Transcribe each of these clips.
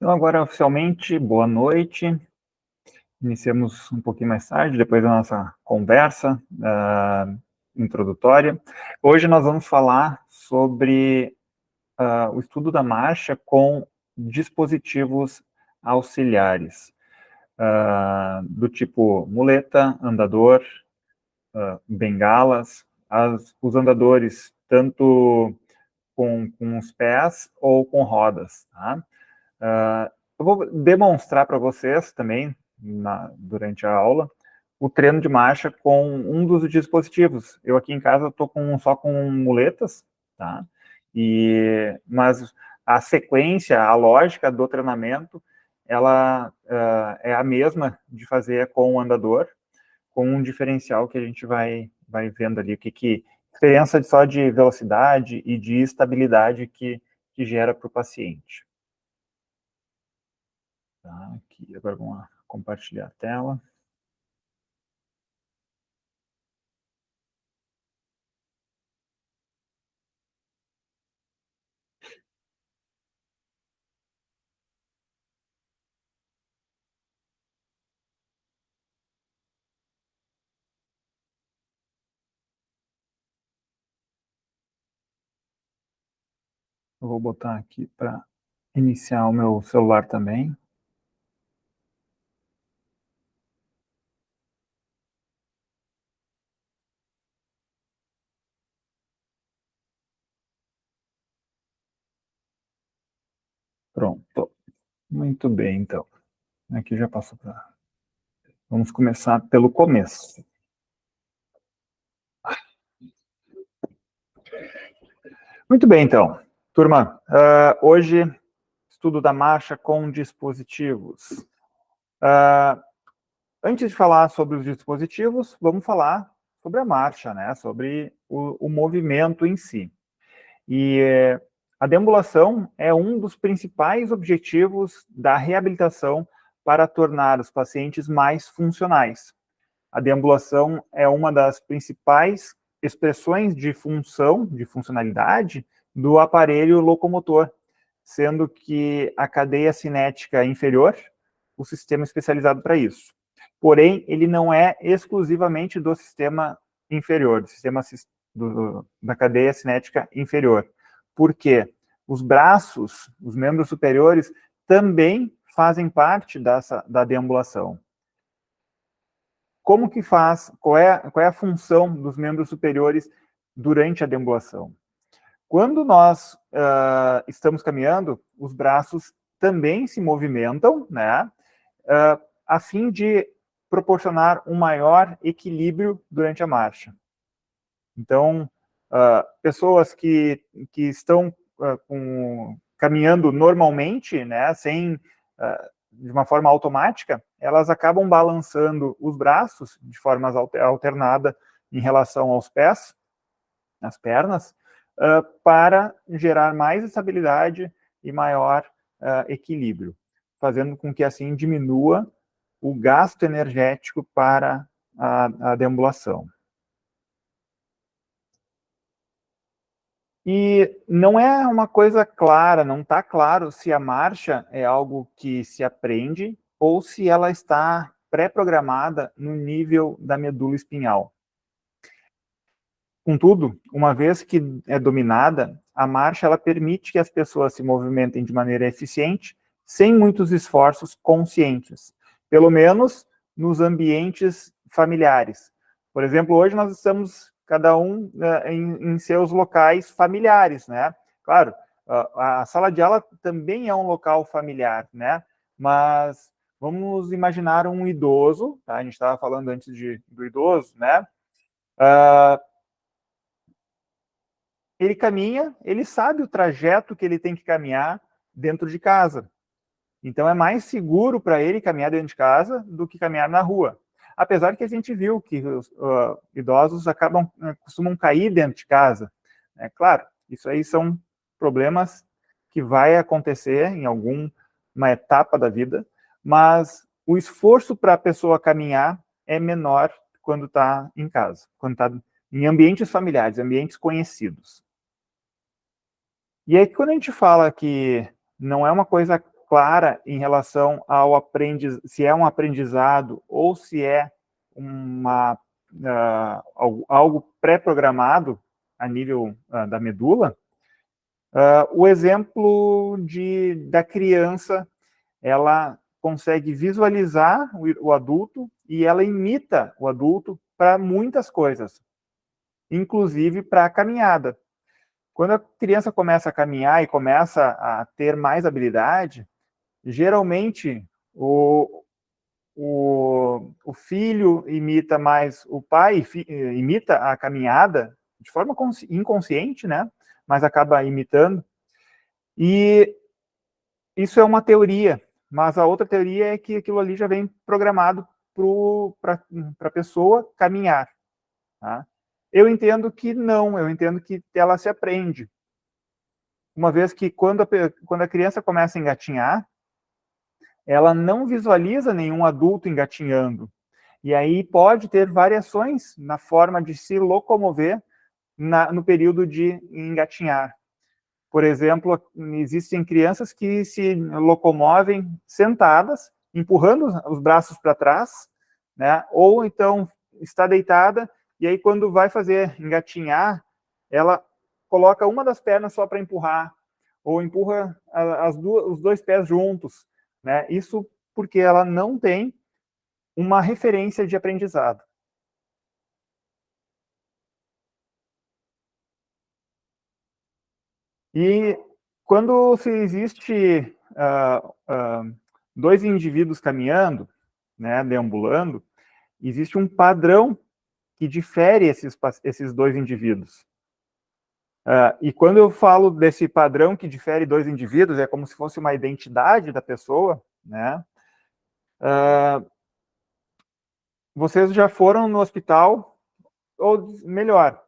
Então, agora oficialmente, boa noite. Iniciamos um pouquinho mais tarde, depois da nossa conversa introdutória. Hoje nós vamos falar sobre o estudo da marcha com dispositivos auxiliares, do tipo muleta, andador, bengalas, os andadores tanto com os pés ou com rodas, tá? Eu vou demonstrar para vocês também, durante a aula, o treino de marcha com um dos dispositivos. Eu aqui em casa estou só com muletas, tá? Mas a sequência, a lógica do treinamento, ela é a mesma de fazer com o andador, com um diferencial que a gente vai vendo ali, que diferença só de velocidade e de estabilidade que gera para o paciente. Tá, aqui, agora vamos lá, compartilhar a tela. Eu vou botar aqui para iniciar o meu celular também. Pronto. Muito bem, então. Aqui já passou para... Vamos começar pelo começo. Muito bem, então. Turma, hoje, estudo da marcha com dispositivos. Antes de falar sobre os dispositivos, vamos falar sobre a marcha, né? Sobre o movimento em si. A deambulação é um dos principais objetivos da reabilitação para tornar os pacientes mais funcionais. A deambulação é uma das principais expressões de função, de funcionalidade, do aparelho locomotor, sendo que a cadeia cinética inferior, o sistema especializado para isso. Porém, ele não é exclusivamente do sistema inferior, da cadeia cinética inferior. Por quê? Os braços, os membros superiores, também fazem parte da deambulação. Como que faz? Qual é a função dos membros superiores durante a deambulação? Quando nós estamos caminhando, os braços também se movimentam, né? A fim de proporcionar um maior equilíbrio durante a marcha. Então, pessoas que estão caminhando normalmente, né, de uma forma automática, elas acabam balançando os braços de forma alternada em relação aos pés, as pernas, para gerar mais estabilidade e maior equilíbrio, fazendo com que assim diminua o gasto energético para a deambulação. E não é uma coisa clara, não está claro se a marcha é algo que se aprende ou se ela está pré-programada no nível da medula espinhal. Contudo, uma vez que é dominada, a marcha ela permite que as pessoas se movimentem de maneira eficiente, sem muitos esforços conscientes, pelo menos nos ambientes familiares. Por exemplo, hoje nós estamos cada um em seus locais familiares, né? Claro, a sala de aula também é um local familiar, né? Mas vamos imaginar um idoso, tá? A gente estava falando antes do idoso, né? Ele caminha, ele sabe o trajeto que ele tem que caminhar dentro de casa. Então é mais seguro para ele caminhar dentro de casa do que caminhar na rua. Apesar que a gente viu que os idosos costumam cair dentro de casa. É claro, isso aí são problemas que vai acontecer em alguma etapa da vida, mas o esforço para a pessoa caminhar é menor quando está em casa, quando está em ambientes familiares, ambientes conhecidos. E aí, quando a gente fala que não é uma coisa clara em relação ao se é um aprendizado ou se é algo pré-programado a nível da medula, o exemplo da criança, ela consegue visualizar o adulto e ela imita o adulto para muitas coisas, inclusive para a caminhada. Quando a criança começa a caminhar e começa a ter mais habilidade, geralmente o filho imita mais o pai, imita a caminhada de forma inconsciente, né? Mas acaba imitando. E isso é uma teoria, mas a outra teoria é que aquilo ali já vem programado para a pessoa caminhar. Tá? Eu entendo que não, eu entendo que ela se aprende. Uma vez que quando a criança começa a engatinhar, ela não visualiza nenhum adulto engatinhando. E aí pode ter variações na forma de se locomover no período de engatinhar. Por exemplo, existem crianças que se locomovem sentadas, empurrando os braços para trás, né? Ou então está deitada, e aí quando vai fazer engatinhar, ela coloca uma das pernas só para empurrar, ou empurra os dois pés juntos, né? Isso porque ela não tem uma referência de aprendizado. E quando se existe dois indivíduos caminhando, né, deambulando, existe um padrão que difere esses dois indivíduos. E quando eu falo desse padrão que difere dois indivíduos, é como se fosse uma identidade da pessoa, né? Vocês já foram no hospital, ou melhor,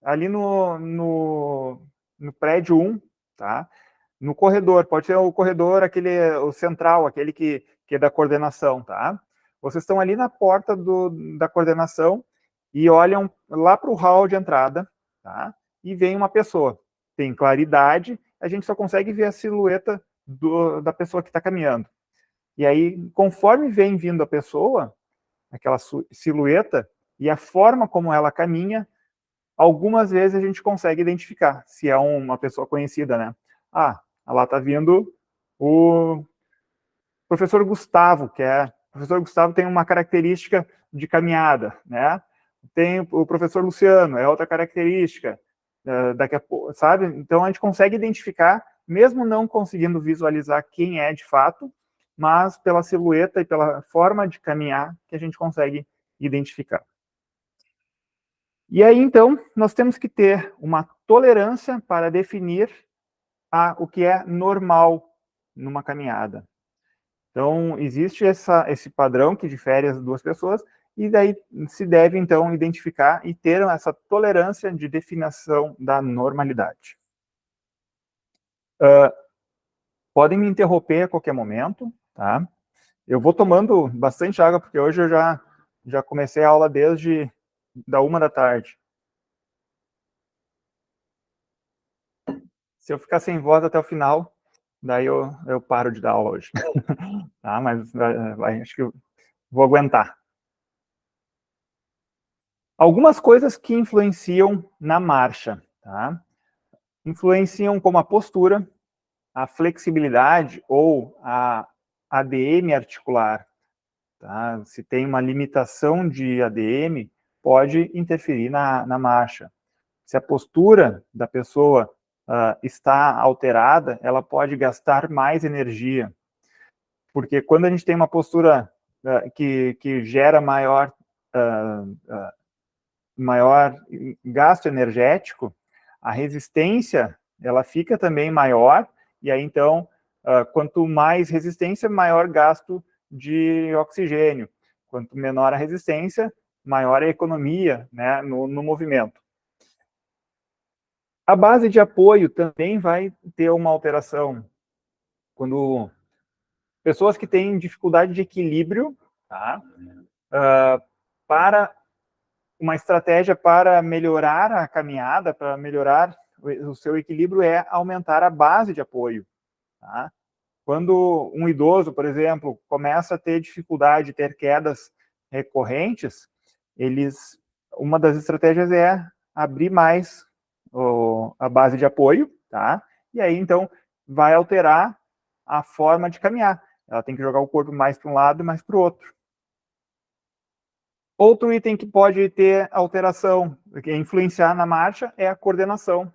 ali no prédio 1, tá? No corredor, pode ser o corredor, o central, aquele que é da coordenação, tá? Vocês estão ali na porta da coordenação e olham lá para o hall de entrada, tá? E vem uma pessoa. Tem claridade, a gente só consegue ver a silhueta da pessoa que está caminhando. E aí, conforme vem vindo a pessoa, aquela silhueta e a forma como ela caminha, algumas vezes a gente consegue identificar se é uma pessoa conhecida, né? Ah, lá está vindo o professor Gustavo, o professor Gustavo tem uma característica de caminhada, né? Tem o professor Luciano, é outra característica, daqui a pouco, sabe? Então a gente consegue identificar, mesmo não conseguindo visualizar quem é de fato, mas pela silhueta e pela forma de caminhar que a gente consegue identificar. E aí, então, nós temos que ter uma tolerância para definir o que é normal numa caminhada. Então, existe esse padrão que difere as duas pessoas, e daí se deve, então, identificar e ter essa tolerância de definição da normalidade. Podem me interromper a qualquer momento, tá? Eu vou tomando bastante água, porque hoje eu já comecei a aula desde da 1 da tarde. Se eu ficar sem voz até o final, daí eu paro de dar aula hoje. Tá? Mas acho que eu vou aguentar. Algumas coisas que influenciam na marcha, tá? Influenciam como a postura, a flexibilidade ou a ADM articular. Tá? Se tem uma limitação de ADM, pode interferir na marcha. Se a postura da pessoa está alterada, ela pode gastar mais energia. Porque quando a gente tem uma postura que gera maior gasto energético, a resistência ela fica também maior, e aí então, quanto mais resistência, maior gasto de oxigênio. Quanto menor a resistência, maior a economia, né, no movimento. A base de apoio também vai ter uma alteração. Quando pessoas que têm dificuldade de equilíbrio, tá? Para uma estratégia para melhorar a caminhada, para melhorar o seu equilíbrio, é aumentar a base de apoio. Tá? Quando um idoso, por exemplo, começa a ter dificuldade, ter quedas recorrentes, uma das estratégias é abrir mais a base de apoio, tá? E aí, então, vai alterar a forma de caminhar. Ela tem que jogar o corpo mais para um lado e mais para o outro. Outro item que pode ter alteração, que influenciar na marcha, é a coordenação,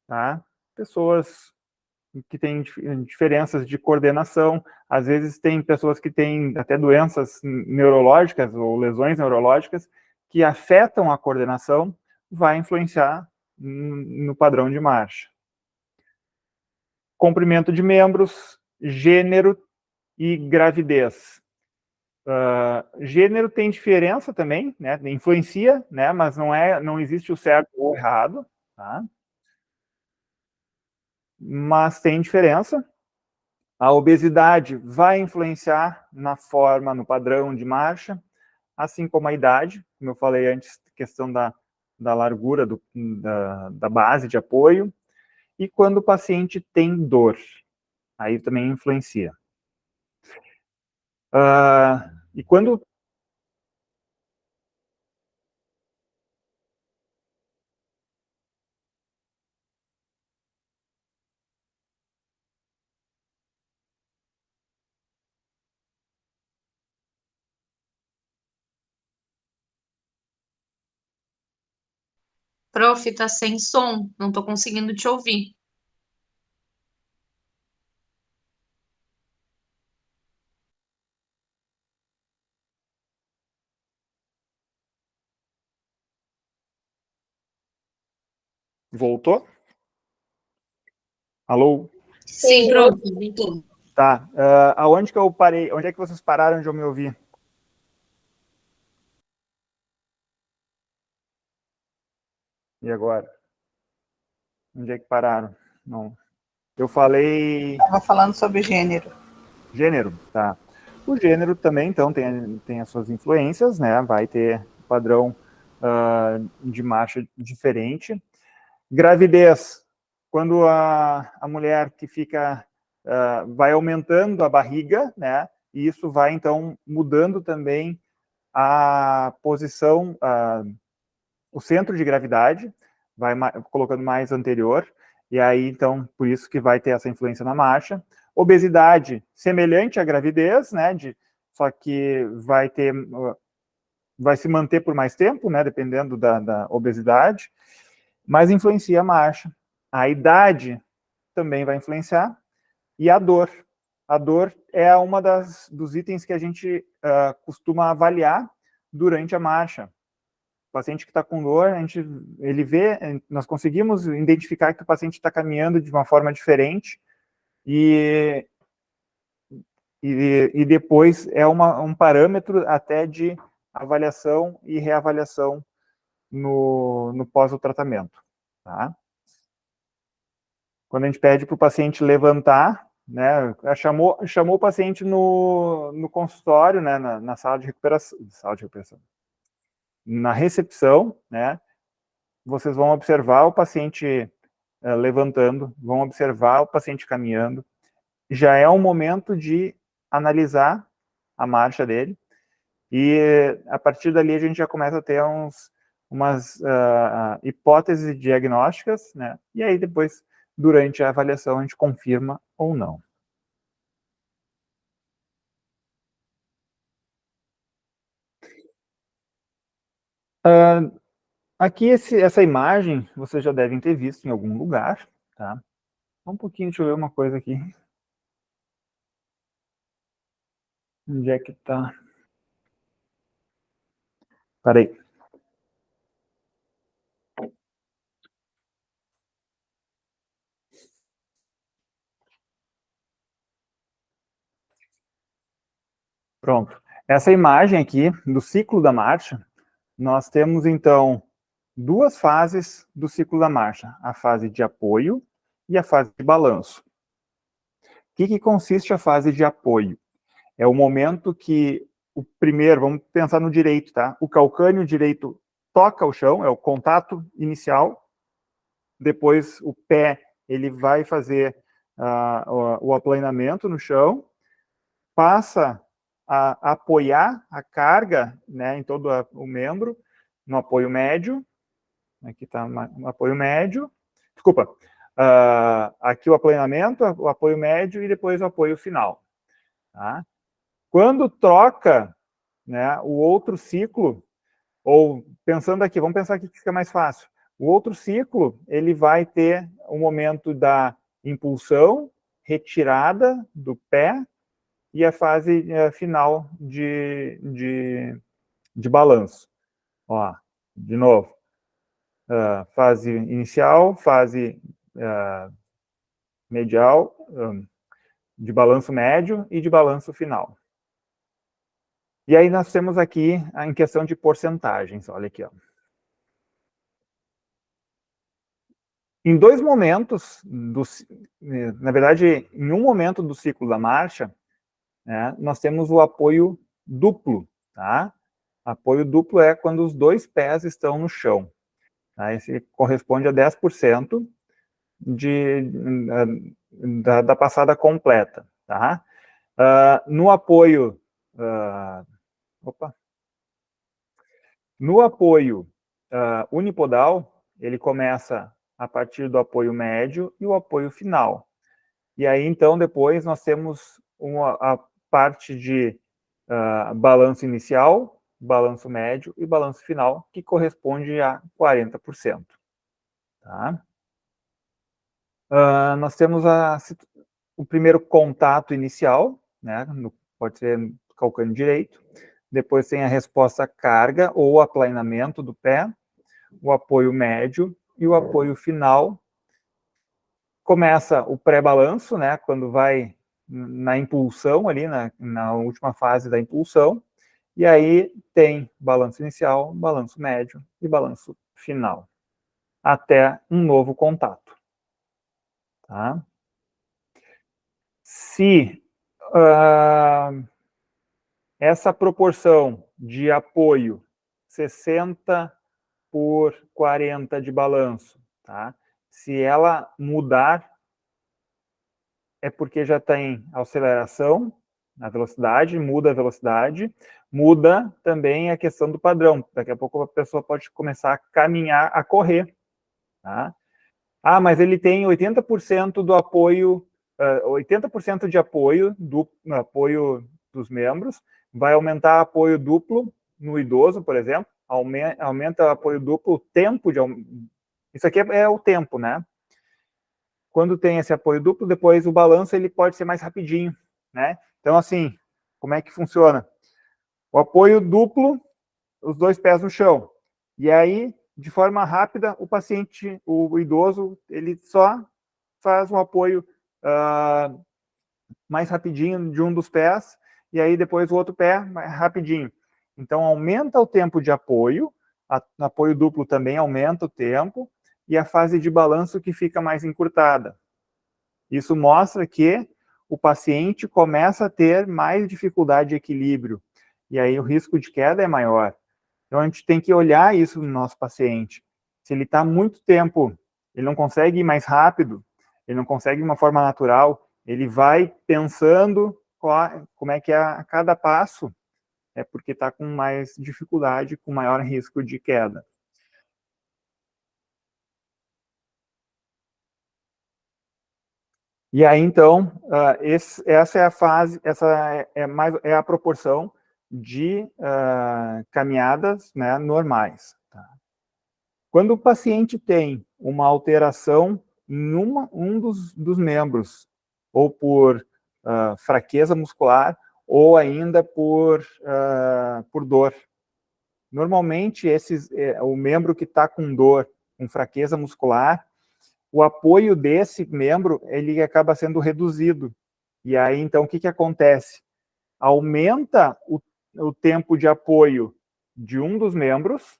tá? Pessoas que têm diferenças de coordenação, às vezes tem pessoas que têm até doenças neurológicas ou lesões neurológicas que afetam a coordenação, vai influenciar no padrão de marcha. Comprimento de membros, gênero e gravidez. Gênero tem diferença também, né? Influencia, né? Mas não existe o certo ou o errado, tá? Mas tem diferença. A obesidade vai influenciar na forma, no padrão de marcha, assim como a idade, como eu falei antes, questão da largura da base de apoio, e quando o paciente tem dor, aí também influencia. E quando... Prof, tá sem som, não tô conseguindo te ouvir. Voltou? Alô? Sim, prof, voltou. Tá. Aonde que eu parei? Onde é que vocês pararam de eu me ouvir? E agora? Onde é que pararam? Não. Eu falei... Estava falando sobre gênero. Gênero, tá. O gênero também, então, tem as suas influências, né? Vai ter padrão de marcha diferente. Gravidez, quando a mulher que fica... vai aumentando a barriga, né? E isso vai, então, mudando também a posição, o centro de gravidade, vai colocando mais anterior, e aí, então, por isso que vai ter essa influência na marcha. Obesidade, semelhante à gravidez, né, só que vai se manter por mais tempo, né, dependendo da obesidade, mas influencia a marcha. A idade também vai influenciar, e a dor. A dor é uma dos itens que a gente costuma avaliar durante a marcha. O paciente que está com dor, ele vê, nós conseguimos identificar que o paciente está caminhando de uma forma diferente e depois é um parâmetro até de avaliação e reavaliação no pós-tratamento, tá? Quando a gente pede para o paciente levantar, né, chamou o paciente no consultório, né, na sala de recuperação, na recepção, né, vocês vão observar o paciente levantando, vão observar o paciente caminhando. Já é um momento de analisar a marcha dele, e a partir dali a gente já começa a ter umas hipóteses diagnósticas, né? E aí depois, durante a avaliação, a gente confirma ou não. Aqui, essa imagem, vocês já devem ter visto em algum lugar, tá? Um pouquinho, deixa eu ver uma coisa aqui. Onde é que tá? Peraí. Pronto. Essa imagem aqui, do ciclo da marcha, nós temos, então, duas fases do ciclo da marcha. A fase de apoio e a fase de balanço. O que consiste a fase de apoio? É o momento que o primeiro, vamos pensar no direito, tá? O calcâneo direito toca o chão, é o contato inicial. Depois o pé, ele vai fazer o aplanamento no chão, passa a apoiar a carga, né, em todo o membro, no apoio médio. Aqui está um apoio médio. Desculpa. Aqui o aplanamento, o apoio médio e depois o apoio final. Tá? Quando troca, né, o outro ciclo, ou pensando aqui, vamos pensar aqui que fica mais fácil. O outro ciclo, ele vai ter o momento da impulsão, retirada do pé e a fase final de balanço. Ó, de novo. Fase inicial, fase medial, de balanço médio e de balanço final. E aí nós temos aqui em questão de porcentagens, olha aqui, ó. Em dois momentos, na verdade, em um momento do ciclo da marcha, né, nós temos o apoio duplo, tá? Apoio duplo é quando os dois pés estão no chão. Tá? Esse corresponde a 10% da passada completa. Tá? No apoio... No apoio unipodal, ele começa a partir do apoio médio e o apoio final. E aí, então, depois nós temos a parte de balanço inicial, balanço médio e balanço final, que corresponde a 40%. Tá? Nós temos o primeiro contato inicial, né, pode ser no calcânio direito, depois tem a resposta à carga ou aplanamento do pé, o apoio médio e o apoio final. Começa o pré-balanço, né, quando vai na impulsão ali, na última fase da impulsão, e aí tem balanço inicial, balanço médio e balanço final, até um novo contato. Tá? Se essa proporção de apoio 60 por 40 de balanço, tá? Se ela mudar, é porque já tem aceleração na velocidade, muda a velocidade, muda também a questão do padrão. Daqui a pouco a pessoa pode começar a caminhar, a correr. Tá? Mas ele tem 80% do apoio, 80% de apoio, apoio dos membros, vai aumentar apoio duplo no idoso, por exemplo, aumenta o apoio duplo, o tempo de... Isso aqui é o tempo, né? Quando tem esse apoio duplo, depois o balanço ele pode ser mais rapidinho, né? Então, assim, como é que funciona? O apoio duplo, os dois pés no chão. E aí, de forma rápida, o paciente, o idoso, ele só faz um apoio mais rapidinho de um dos pés, e aí depois o outro pé mais rapidinho. Então, aumenta o tempo de apoio, apoio duplo também aumenta o tempo, e a fase de balanço que fica mais encurtada. Isso mostra que o paciente começa a ter mais dificuldade de equilíbrio, e aí o risco de queda é maior. Então, a gente tem que olhar isso no nosso paciente. Se ele está muito tempo, ele não consegue ir mais rápido, ele não consegue de uma forma natural, ele vai pensando como é que é a cada passo, é porque está com mais dificuldade, com maior risco de queda. E aí, então, essa é a fase, essa é a proporção de caminhadas, né, normais. Tá? Quando o paciente tem uma alteração em um dos membros, ou por fraqueza muscular, ou ainda por dor. Normalmente, o membro que está com dor, com fraqueza muscular, o apoio desse membro, ele acaba sendo reduzido. E aí, então, o que acontece? Aumenta o tempo de apoio de um dos membros,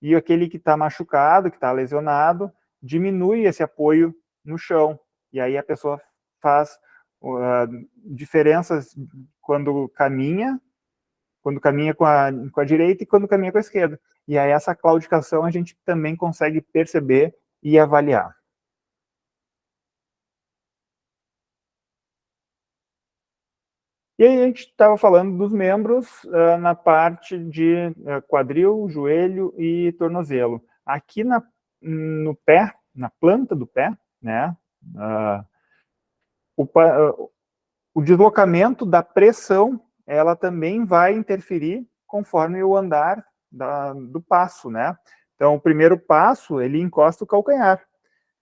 e aquele que está machucado, que está lesionado, diminui esse apoio no chão. E aí a pessoa faz diferenças quando caminha com a direita e quando caminha com a esquerda. E aí essa claudicação a gente também consegue perceber e avaliar. E aí a gente estava falando dos membros na parte de quadril, joelho e tornozelo. Aqui no pé, na planta do pé, né, o deslocamento da pressão, ela também vai interferir conforme o andar do passo, né? Então, o primeiro passo, ele encosta o calcanhar.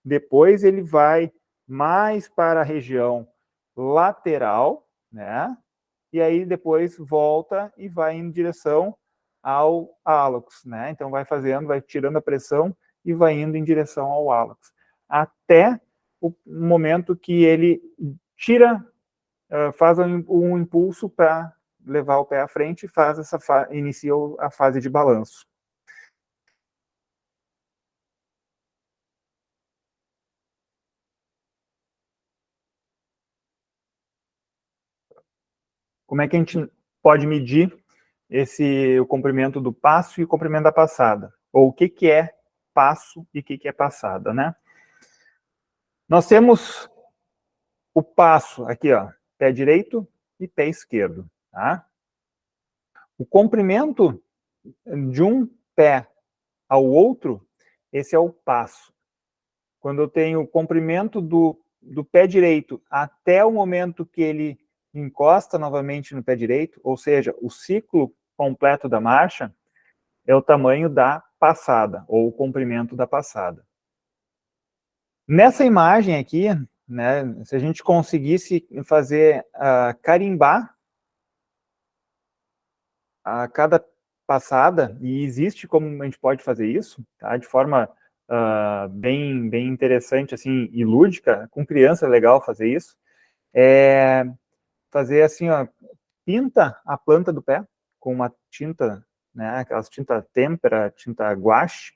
Depois ele vai mais para a região lateral, né? E aí depois volta e vai em direção ao hálux, né? Então vai fazendo, vai tirando a pressão e vai indo em direção ao hálux. Até o momento que ele tira, faz um impulso para levar o pé à frente e inicia a fase de balanço. Como é que a gente pode medir o comprimento do passo e o comprimento da passada? Ou o que é passo e o que é passada, né? Nós temos o passo aqui, ó, pé direito e pé esquerdo, tá? O comprimento de um pé ao outro, esse é o passo. Quando eu tenho o comprimento do pé direito até o momento que ele encosta novamente no pé direito, ou seja, o ciclo completo da marcha, é o tamanho da passada, ou o comprimento da passada. Nessa imagem aqui, né, se a gente conseguisse fazer carimbar a cada passada, e existe como a gente pode fazer isso, tá, de forma bem interessante assim, e lúdica, com criança é legal fazer isso, fazer assim, ó, pinta a planta do pé com uma tinta, né, aquelas tinta têmpera, tinta guache,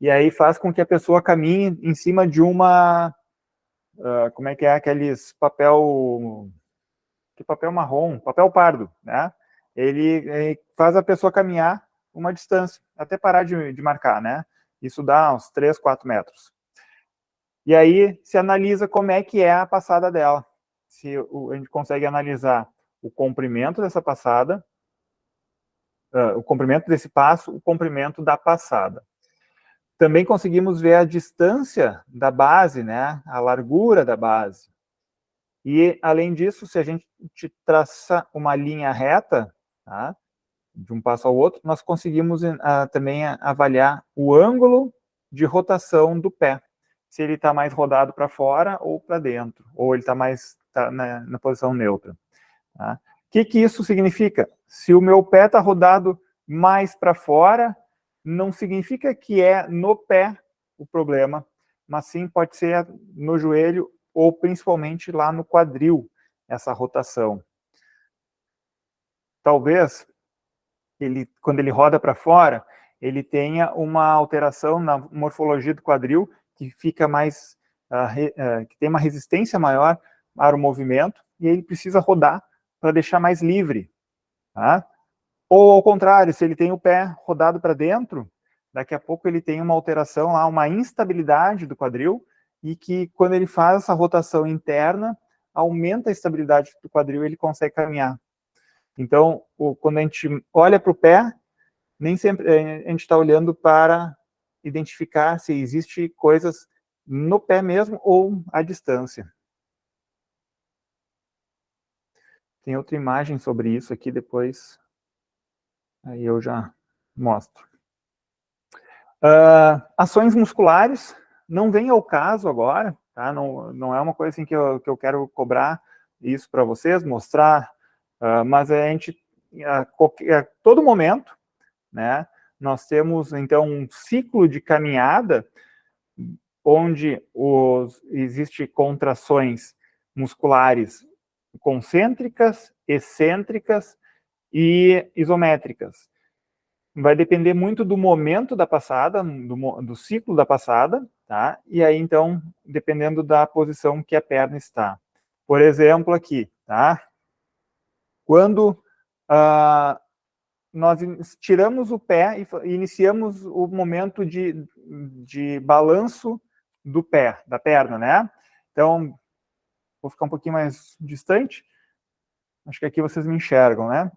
e aí faz com que a pessoa caminhe em cima de uma, como é que é, aqueles papel marrom, papel pardo, né? Ele faz a pessoa caminhar uma distância, até parar de marcar, né? Isso dá uns 3, 4 metros. E aí se analisa como é que é a passada dela. Se a gente consegue analisar o comprimento dessa passada, o comprimento desse passo, o comprimento da passada. Também conseguimos ver a distância da base, né? A largura da base. E, além disso, se a gente traça uma linha reta, tá, de um passo ao outro, nós conseguimos também avaliar o ângulo de rotação do pé. Se ele está mais rodado para fora ou para dentro, ou ele está mais na posição neutra. Tá? O que isso significa? Se o meu pé está rodado mais para fora, não significa que é no pé o problema, mas sim pode ser no joelho ou principalmente lá no quadril, essa rotação. Talvez, quando ele roda para fora, ele tenha uma alteração na morfologia do quadril, que fica mais, que tem uma resistência maior para o movimento, e ele precisa rodar para deixar mais livre. Tá? Ou, ao contrário, se ele tem o pé rodado para dentro, daqui a pouco ele tem uma alteração lá, uma instabilidade do quadril, e que quando ele faz essa rotação interna, aumenta a estabilidade do quadril e ele consegue caminhar. Então, quando a gente olha para o pé, nem sempre a gente está olhando para identificar se existe coisas no pé mesmo ou à distância. Tem outra imagem sobre isso aqui depois, aí eu já mostro. Ações musculares, não vem ao caso agora, tá? Não é uma coisa assim que eu quero cobrar isso para vocês, mostrar, mas a gente, a todo momento, né, nós temos, então, um ciclo de caminhada onde existe contrações musculares concêntricas, excêntricas e isométricas. Vai depender muito do momento da passada, do ciclo da passada, tá? E aí, então, dependendo da posição que a perna está. Por exemplo, aqui, tá? Quando nós tiramos o pé e iniciamos o momento de balanço do pé, da perna, né? Então, vou ficar um pouquinho mais distante. Acho que aqui vocês me enxergam, né?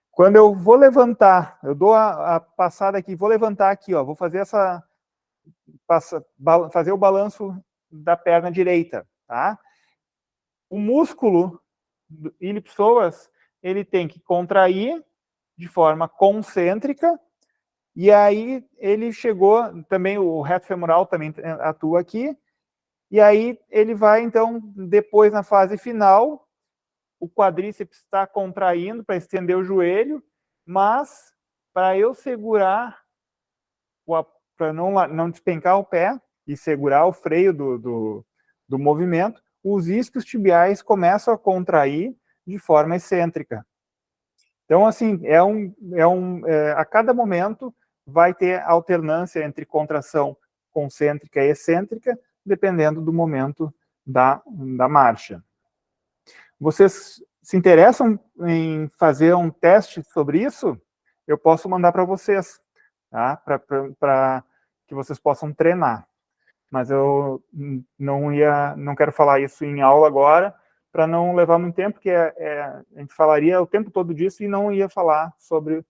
Quando eu vou levantar, eu dou a passada aqui, vou levantar aqui, ó, vou fazer fazer o balanço da perna direita, tá? O músculo do iliopsoas, ele tem que contrair de forma concêntrica, e aí ele chegou, também o reto femoral também atua aqui, e aí ele vai, então, depois na fase final, o quadríceps está contraindo para estender o joelho, mas para eu segurar, para não despencar o pé e segurar o freio do movimento, os isquios tibiais começam a contrair de forma excêntrica. Então, assim, a cada momento vai ter alternância entre contração concêntrica e excêntrica, dependendo do momento da marcha. Vocês se interessam em fazer um teste sobre isso? Eu posso mandar para vocês, tá? Para que vocês possam treinar. Mas eu não quero falar isso em aula agora, para não levar muito tempo, porque a gente falaria o tempo todo disso e não ia falar sobre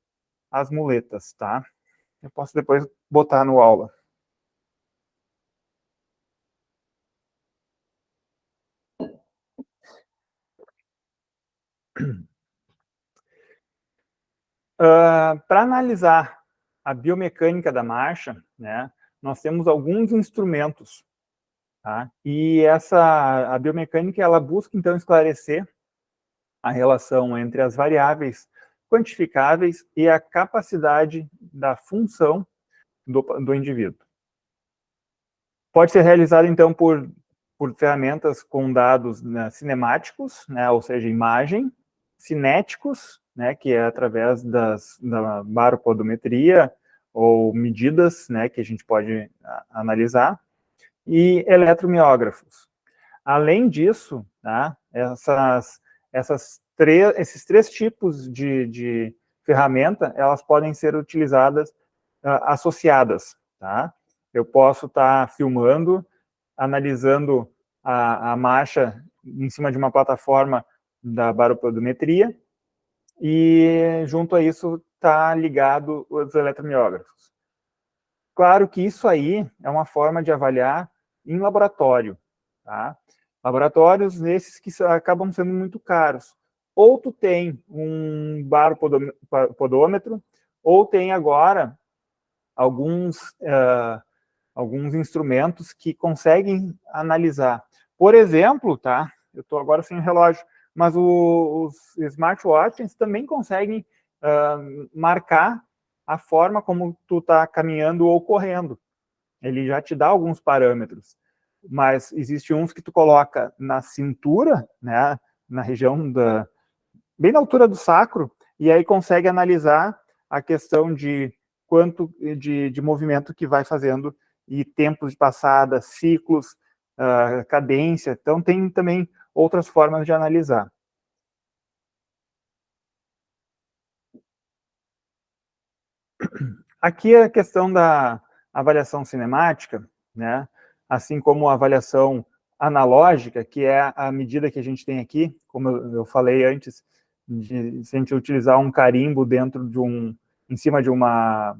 as muletas, tá? Eu posso depois botar no aula. Para analisar a biomecânica da marcha, né, nós temos alguns instrumentos, tá? E a biomecânica, ela busca, então, esclarecer a relação entre as variáveis quantificáveis e a capacidade da função do indivíduo. Pode ser realizado, então, por ferramentas com dados, né, cinemáticos, né, ou seja, imagem, cinéticos, né, que é através da baropodometria ou medidas, né, que a gente pode analisar, e eletromiógrafos. Além disso, tá, esses três tipos de ferramenta, elas podem ser utilizadas associadas, tá? Eu posso estar filmando, analisando a marcha em cima de uma plataforma da baropodometria e, junto a isso, está ligado os eletromiógrafos. Claro que isso aí é uma forma de avaliar em laboratório, tá? Laboratórios nesses que acabam sendo muito caros. Ou tu tem um baropodômetro, ou tem agora alguns instrumentos que conseguem analisar. Por exemplo, tá? Eu estou agora sem relógio, mas os smartwatches também conseguem marcar a forma como tu está caminhando ou correndo. Ele já te dá alguns parâmetros, mas existe uns que tu coloca na cintura, né, na região bem na altura do sacro, e aí consegue analisar a questão de quanto de movimento que vai fazendo e tempos de passada, ciclos, cadência. Então tem também outras formas de analisar. Aqui é a questão da avaliação cinemática, né? Assim como a avaliação analógica, que é a medida que a gente tem aqui, como eu falei antes, se a gente utilizar um carimbo dentro em cima de uma,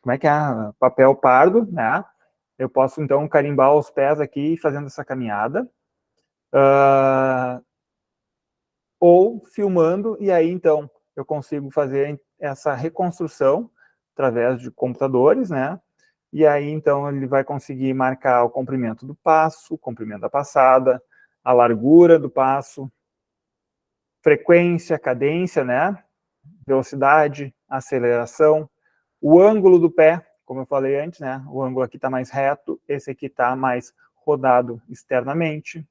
como é que é? Papel pardo, né? Eu posso, então, carimbar os pés aqui fazendo essa caminhada. Ou filmando, e aí, então, eu consigo fazer essa reconstrução através de computadores, né? E aí, então, ele vai conseguir marcar o comprimento do passo, o comprimento da passada, a largura do passo, frequência, cadência, né? Velocidade, aceleração, o ângulo do pé, como eu falei antes, né? O ângulo aqui está mais reto, esse aqui está mais rodado externamente.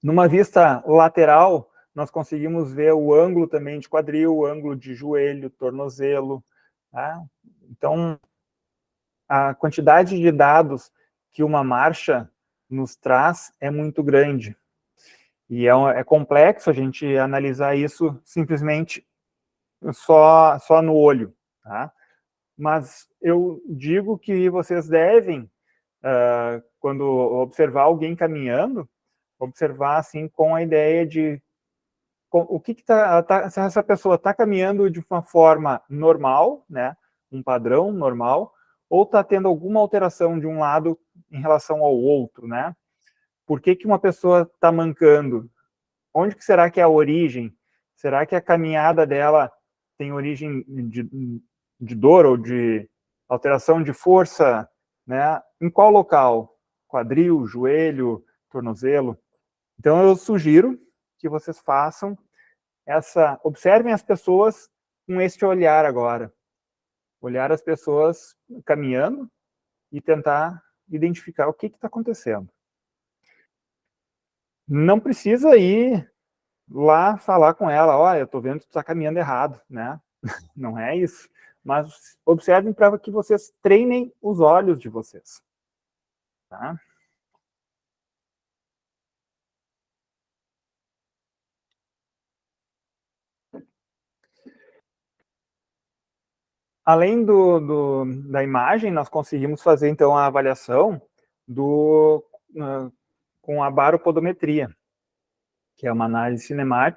Numa vista lateral, nós conseguimos ver o ângulo também de quadril, o ângulo de joelho, tornozelo. Tá? Então, a quantidade de dados que uma marcha nos traz é muito grande. E é complexo a gente analisar isso simplesmente só no olho. Tá? Mas eu digo que vocês devem, quando observar alguém caminhando, observar assim com a ideia de o que se essa pessoa está caminhando de uma forma normal, né, um padrão normal, ou está tendo alguma alteração de um lado em relação ao outro, né? Por que uma pessoa está mancando? Onde que será que é a origem? Será que a caminhada dela tem origem de dor ou de alteração de força, né? Em qual local? Quadril, joelho, tornozelo? Então eu sugiro que vocês façam observem as pessoas com este olhar agora. Olhar as pessoas caminhando e tentar identificar o que está acontecendo. Não precisa ir lá falar com ela, olha, eu estou vendo que tu está caminhando errado, né? Não é isso. Mas observem para que vocês treinem os olhos de vocês. Tá? Além da imagem, nós conseguimos fazer, então, a avaliação com a baropodometria, que é uma análise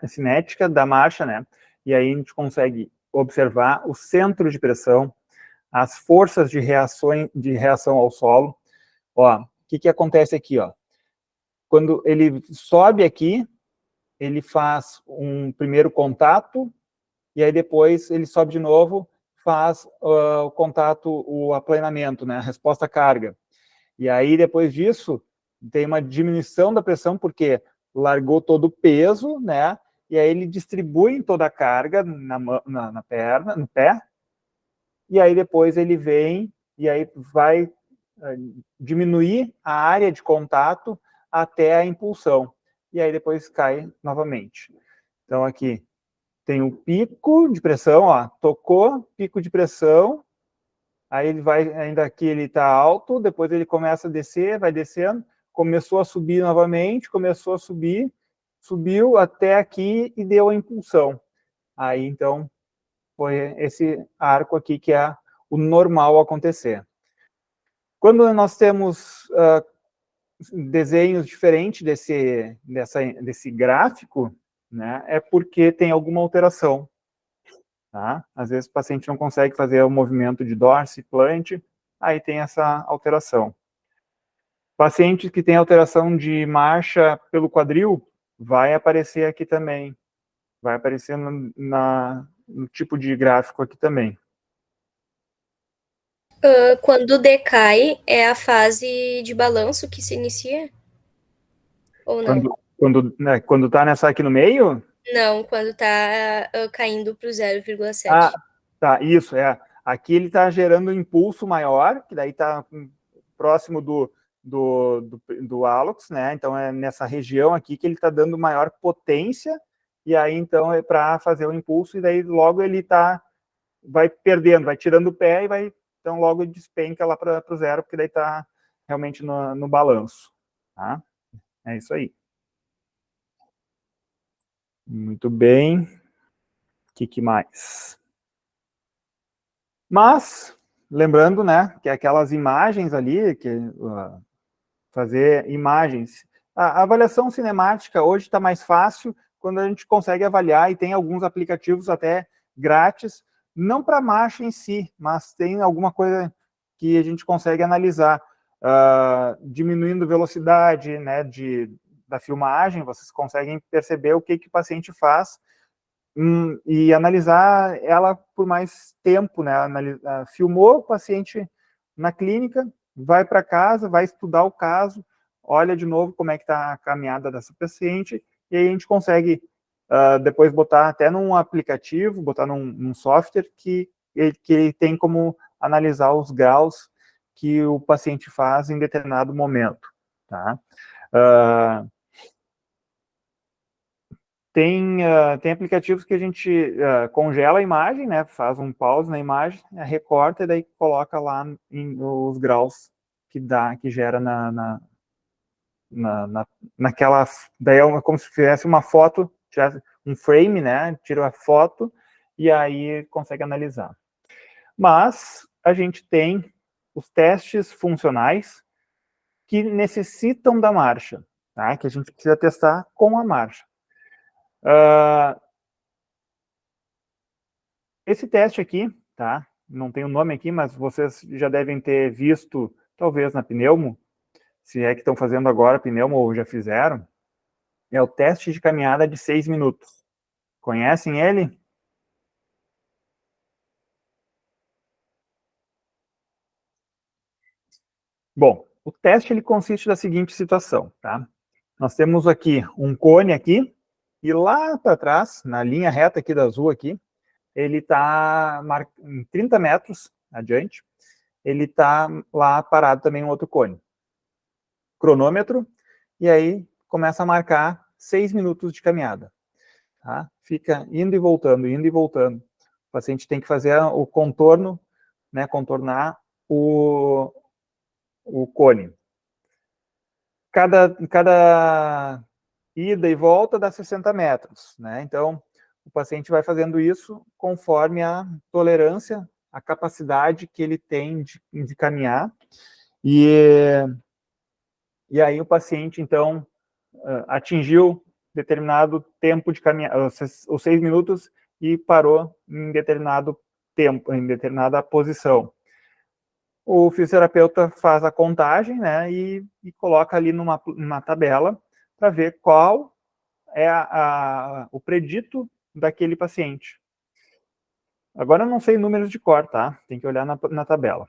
cinética da marcha, né? E aí a gente consegue observar o centro de pressão, as forças de reação ao solo. Ó, o que acontece aqui, ó? Quando ele sobe aqui, ele faz um primeiro contato, e aí depois ele sobe de novo, faz o contato, o aplanamento, né? A resposta à carga. E aí, depois disso, tem uma diminuição da pressão, porque largou todo o peso, né? E aí ele distribui toda a carga na perna, no pé, e aí depois ele vem e aí vai diminuir a área de contato até a impulsão. E aí depois cai novamente. Então aqui tem o pico de pressão, ó, tocou, pico de pressão, aí ele vai, ainda aqui ele está alto, depois ele começa a descer, vai descendo, começou a subir novamente, começou a subir, subiu até aqui e deu a impulsão. Aí, então, foi esse arco aqui que é o normal acontecer. Quando nós temos desenhos diferentes desse gráfico, né, é porque tem alguma alteração. Tá? Às vezes o paciente não consegue fazer o movimento de dorsiplant, aí tem essa alteração. Pacientes que têm alteração de marcha pelo quadril, vai aparecer aqui também. Vai aparecer no tipo de gráfico aqui também. Quando decai, é a fase de balanço que se inicia? Ou não? Quando tá nessa aqui no meio? Não, quando tá caindo para o 0,7. Ah, tá, isso, é. Aqui ele está gerando um impulso maior, que daí está próximo do hálux, né? Então é nessa região aqui que ele está dando maior potência, e aí então é para fazer o impulso, e daí logo ele vai perdendo, vai tirando o pé, e então logo despenca lá para o zero, porque daí está realmente no balanço. Tá? É isso aí. Muito bem. O que mais? Mas, lembrando, né, que aquelas imagens ali, fazer imagens. A avaliação cinemática hoje está mais fácil quando a gente consegue avaliar, e tem alguns aplicativos até grátis, não para a marcha em si, mas tem alguma coisa que a gente consegue analisar. Diminuindo velocidade, né, da filmagem, vocês conseguem perceber o que o paciente faz e analisar ela por mais tempo, né? Filmou o paciente na clínica, vai para casa, vai estudar o caso, olha de novo como é que está a caminhada dessa paciente, e aí a gente consegue depois botar até num aplicativo, botar num software que ele tem como analisar os graus que o paciente faz em determinado momento, tá? Tem aplicativos que a gente congela a imagem, né? Faz um pause na imagem, recorta e daí coloca lá os graus que gera naquela. Daí é como se fizesse uma foto, um frame, né? Tira a foto e aí consegue analisar. Mas a gente tem os testes funcionais que necessitam da marcha, tá? Que a gente precisa testar com a marcha. Esse teste aqui, tá? Não tem o nome aqui, mas vocês já devem ter visto, talvez na Pneumo, se é que estão fazendo agora Pneumo ou já fizeram, é o teste de caminhada de 6 minutos. Conhecem ele? Bom, o teste ele consiste da seguinte situação, tá? Nós temos aqui um cone aqui, e lá para trás, na linha reta aqui da azul aqui, ele está em 30 metros adiante, ele está lá parado também um outro cone. Cronômetro, e aí começa a marcar 6 minutos de caminhada. Tá? Fica indo e voltando, indo e voltando. O paciente tem que fazer o contorno, né, contornar o cone. Cada ida e volta dá 60 metros, né? Então, o paciente vai fazendo isso conforme a tolerância, a capacidade que ele tem de caminhar. E aí o paciente, então, atingiu determinado tempo de caminhada, os 6 minutos, e parou em determinado tempo, em determinada posição. O fisioterapeuta faz a contagem, né, e coloca ali numa tabela para ver qual é o predito daquele paciente. Agora eu não sei números de cor, tá? Tem que olhar na tabela.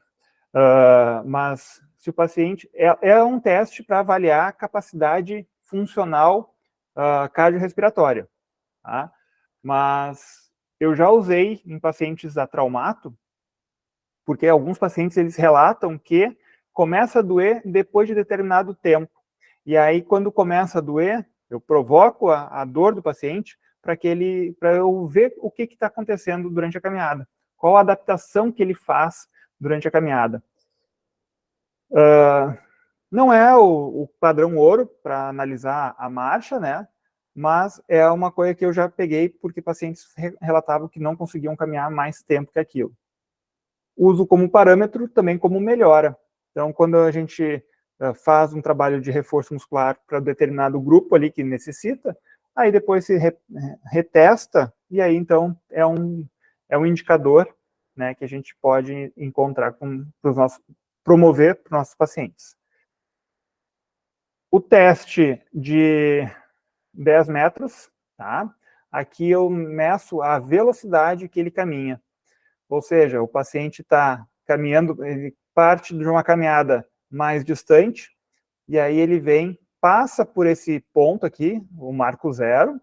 Mas se o paciente... É um teste para avaliar a capacidade funcional cardiorrespiratória, tá? Mas eu já usei em pacientes a traumato, porque alguns pacientes eles relatam que começa a doer depois de determinado tempo. E aí, quando começa a doer, eu provoco a dor do paciente para eu ver o que está acontecendo durante a caminhada, qual a adaptação que ele faz durante a caminhada. Não é o padrão ouro para analisar a marcha, né? Mas é uma coisa que eu já peguei porque pacientes relatavam que não conseguiam caminhar mais tempo que aquilo. Uso como parâmetro, também como melhora. Então, quando a gente faz um trabalho de reforço muscular para determinado grupo ali que necessita, aí depois se retesta, e aí então é um indicador, né, que a gente pode encontrar promover para os nossos pacientes. O teste de 10 metros, tá? Aqui eu meço a velocidade que ele caminha. Ou seja, o paciente está caminhando, ele parte de uma caminhada mais distante, e aí ele passa por esse ponto aqui, o marco zero,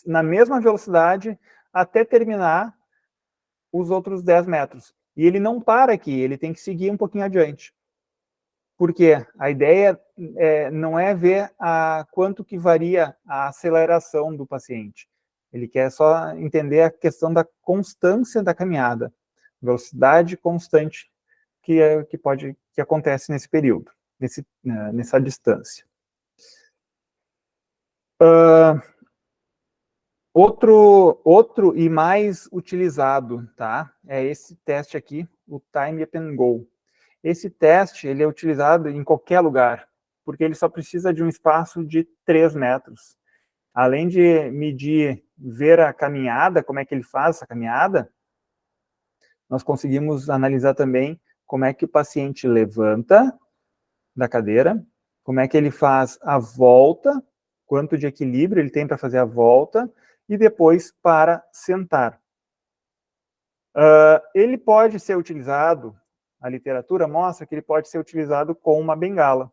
na mesma velocidade, até terminar os outros 10 metros. E ele não para aqui, ele tem que seguir um pouquinho adiante. Porque a ideia não é ver quanto que varia a aceleração do paciente. Ele quer só entender a questão da constância da caminhada, velocidade constante que acontece nesse período, nessa distância. Outro e mais utilizado, tá? É esse teste aqui, o Time Up and Go. Esse teste ele é utilizado em qualquer lugar, porque ele só precisa de um espaço de 3 metros. Além de medir, ver a caminhada, como é que ele faz essa caminhada, nós conseguimos analisar também como é que o paciente levanta da cadeira, como é que ele faz a volta, quanto de equilíbrio ele tem para fazer a volta, e depois para sentar. Ele pode ser utilizado, a literatura mostra que ele pode ser utilizado com uma bengala,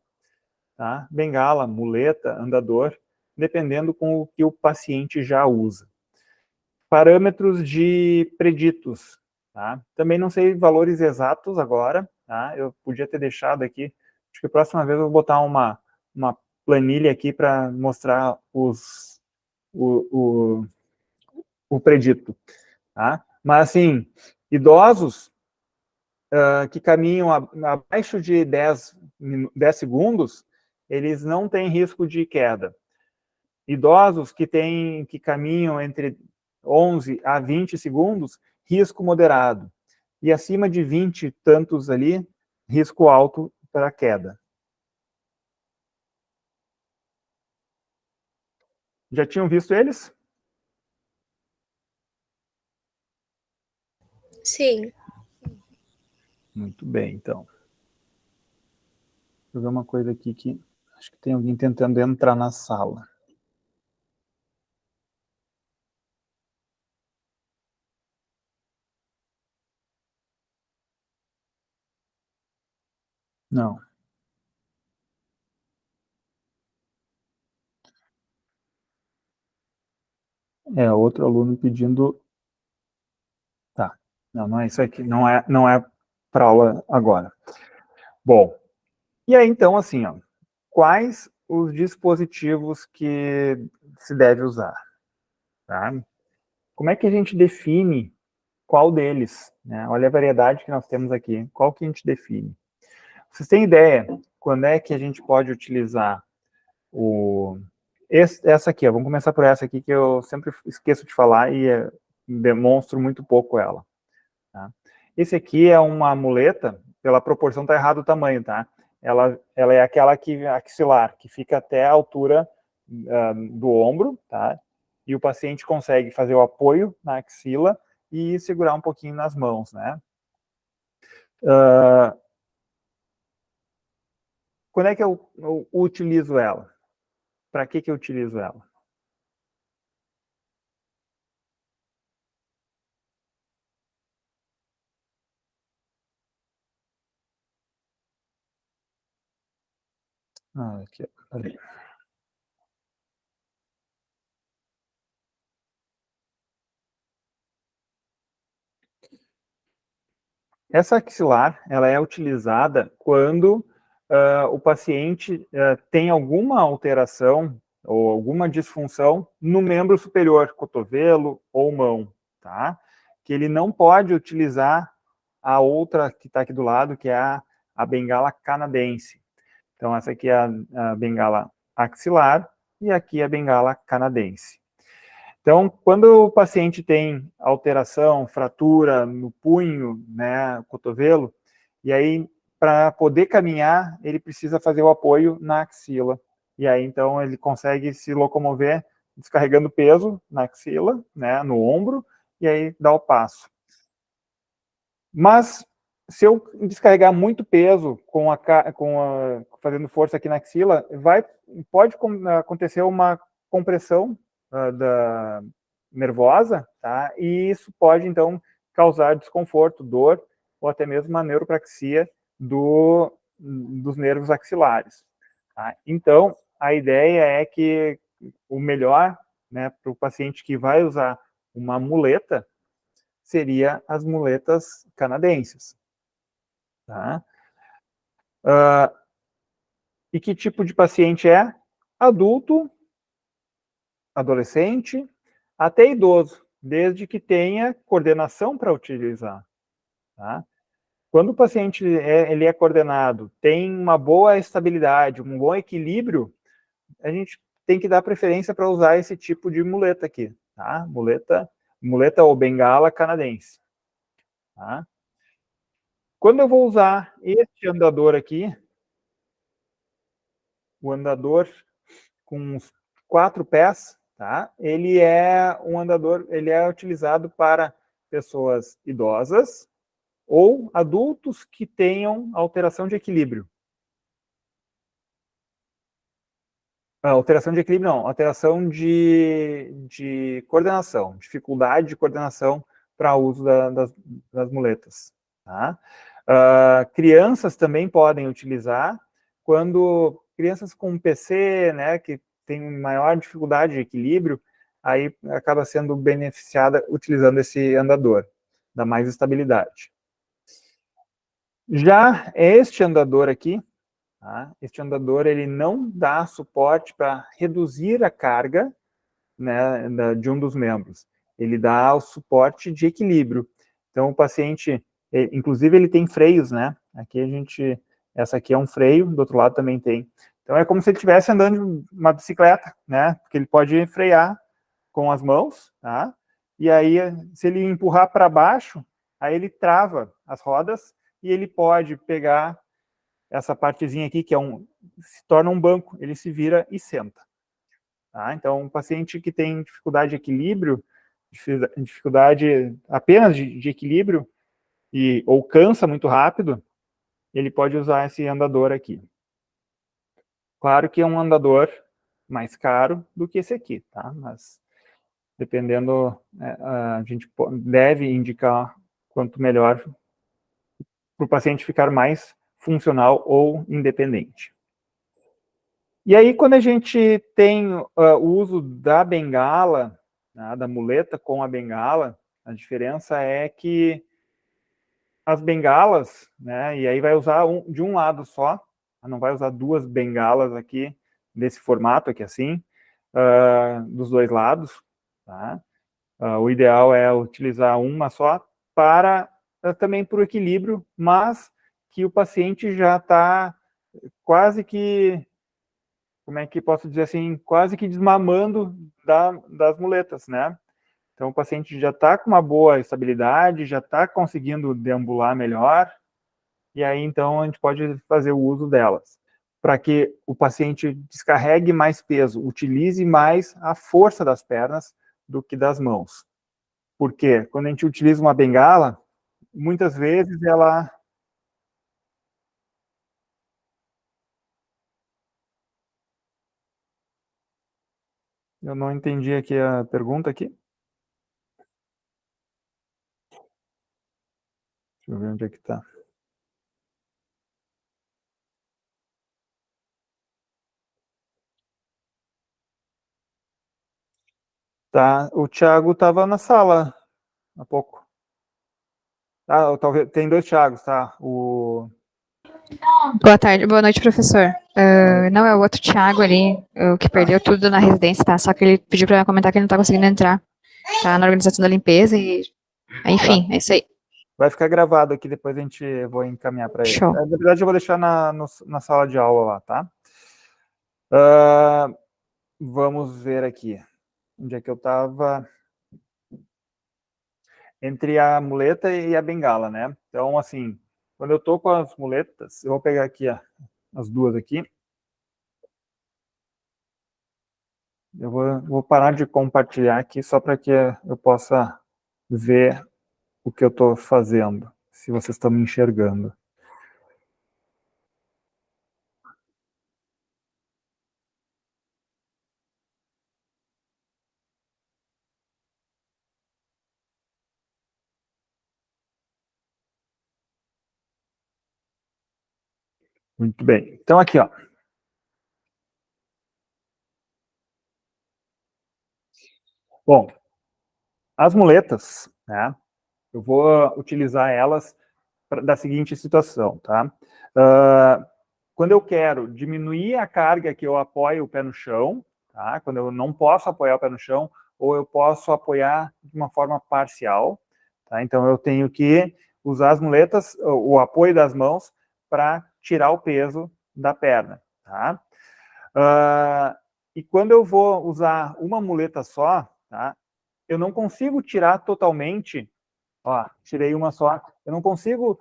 tá? Bengala, muleta, andador, dependendo com o que o paciente já usa. Parâmetros de preditos, tá? Também não sei valores exatos agora, tá? Eu podia ter deixado aqui, acho que a próxima vez eu vou botar uma planilha aqui para mostrar o predito, tá? Mas assim, idosos que caminham abaixo de 10 segundos, eles não têm risco de queda. Idosos que caminham entre 11 a 20 segundos, risco moderado. e acima de 20 tantos ali, risco alto para queda. Já tinham visto eles? Sim. Muito bem, então. Deixa eu ver uma coisa aqui que acho que tem alguém tentando entrar na sala. Não. É, outro aluno pedindo... Tá. Não, não é isso aqui. Não é para aula agora. Bom, e aí então, assim, ó, quais os dispositivos que se deve usar? Tá? Como é que a gente define qual deles? Né? Olha a variedade que nós temos aqui. Qual que a gente define? Vocês têm ideia quando é que a gente pode utilizar essa aqui? Ó, vamos começar por essa aqui, que eu sempre esqueço de falar e demonstro muito pouco ela. Tá? Esse aqui é uma muleta, pela proporção está errado o tamanho, tá? Ela é aquela axilar, que fica até a altura do ombro, tá? E o paciente consegue fazer o apoio na axila e segurar um pouquinho nas mãos, né? Quando é que eu utilizo ela? Para que eu utilizo ela? Aqui, peraí. Essa axilar, ela é utilizada quando o paciente tem alguma alteração ou alguma disfunção no membro superior, cotovelo ou mão, tá? Que ele não pode utilizar a outra que está aqui do lado, que é a bengala canadense. Então, essa aqui é a bengala axilar e aqui é a bengala canadense. Então, quando o paciente tem alteração, fratura no punho, né, cotovelo, e aí, para poder caminhar, ele precisa fazer o apoio na axila. E aí, então, ele consegue se locomover descarregando peso na axila, né, no ombro, e aí dá o passo. Mas, se eu descarregar muito peso fazendo força aqui na axila, pode acontecer uma compressão nervosa, tá? E isso pode, então, causar desconforto, dor, ou até mesmo uma neuropraxia dos nervos axilares. Tá? Então, a ideia é que o melhor, né, para o paciente que vai usar uma muleta seria as muletas canadenses. Tá? E que tipo de paciente é? Adulto, adolescente, até idoso, desde que tenha coordenação para utilizar. Tá? Quando o paciente ele é coordenado, tem uma boa estabilidade, um bom equilíbrio, a gente tem que dar preferência para usar esse tipo de muleta aqui, tá? Muleta ou bengala canadense. Tá? Quando eu vou usar este andador aqui, o andador com os 4 pés, tá? Ele é um andador, ele é utilizado para pessoas idosas ou adultos que tenham alteração de equilíbrio. Alteração de equilíbrio não, alteração de coordenação, dificuldade de coordenação para uso das muletas. Tá? Crianças também podem utilizar, quando crianças com PC, né, que tem maior dificuldade de equilíbrio, aí acaba sendo beneficiada utilizando esse andador, dá mais estabilidade. Já este andador aqui, tá? Este andador ele não dá suporte para reduzir a carga, né, de um dos membros. Ele dá o suporte de equilíbrio. Então, o paciente, inclusive, ele tem freios, né? Essa aqui é um freio, do outro lado também tem. Então, é como se ele estivesse andando de uma bicicleta, né? Porque ele pode frear com as mãos, tá? E aí, se ele empurrar para baixo, aí ele trava as rodas, e ele pode pegar essa partezinha aqui, que se torna um banco, ele se vira e senta. Tá? Então, um paciente que tem dificuldade de equilíbrio, dificuldade apenas de equilíbrio, ou cansa muito rápido, ele pode usar esse andador aqui. Claro que é um andador mais caro do que esse aqui, tá? Mas, dependendo, a gente deve indicar quanto melhor para o paciente ficar mais funcional ou independente. E aí, quando a gente tem o uso da bengala, né, da muleta com a bengala, a diferença é que as bengalas, né, e aí vai usar de um lado só, não vai usar duas bengalas aqui, desse formato aqui assim, dos dois lados, tá? O ideal é utilizar uma só para também por equilíbrio, mas que o paciente já está quase que, como é que posso dizer assim, quase que desmamando das muletas, né? Então, o paciente já está com uma boa estabilidade, já está conseguindo deambular melhor, e aí, então, a gente pode fazer o uso delas, para que o paciente descarregue mais peso, utilize mais a força das pernas do que das mãos. Porque quando a gente utiliza uma bengala, muitas vezes ela... Eu não entendi aqui a pergunta aqui. Deixa eu ver onde é que está. Tá, o Thiago estava na sala há pouco. Ah, talvez, tem dois Thiagos, tá? Boa tarde, boa noite, professor. Não, é o outro Thiago ali, o que perdeu tudo na residência, tá? Só que ele pediu pra comentar que ele não tá conseguindo entrar. Tá na organização da limpeza e... Enfim, é isso aí. Vai ficar gravado aqui, depois vou encaminhar para ele. Show. Na verdade, eu vou deixar na sala de aula lá, tá? Vamos ver aqui. Onde é que eu estava? Entre a muleta e a bengala, né? Então, assim, quando eu tô com as muletas, eu vou pegar aqui as duas aqui. Eu vou parar de compartilhar aqui só para que eu possa ver o que eu estou fazendo, se vocês estão me enxergando. Muito bem. Então, aqui, ó. Bom, as muletas, né? Eu vou utilizar elas da seguinte situação, tá? Quando eu quero diminuir a carga que eu apoio o pé no chão, tá? Quando eu não posso apoiar o pé no chão, ou eu posso apoiar de uma forma parcial, tá? Então eu tenho que usar as muletas, o apoio das mãos, para tirar o peso da perna, tá? E quando eu vou usar uma muleta só, tá? Eu não consigo tirar totalmente, ó, tirei uma só, eu não consigo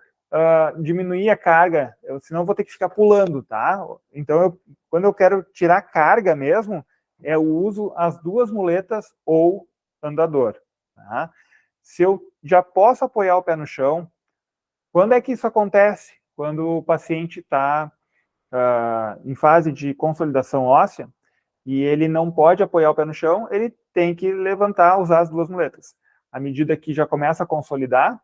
diminuir a carga, senão eu vou ter que ficar pulando, tá? Então, quando eu quero tirar carga mesmo, eu uso as duas muletas ou andador, tá? Se eu já posso apoiar o pé no chão, quando é que isso acontece? Quando o paciente está em fase de consolidação óssea e ele não pode apoiar o pé no chão, ele tem que levantar, usar as duas muletas. À medida que já começa a consolidar,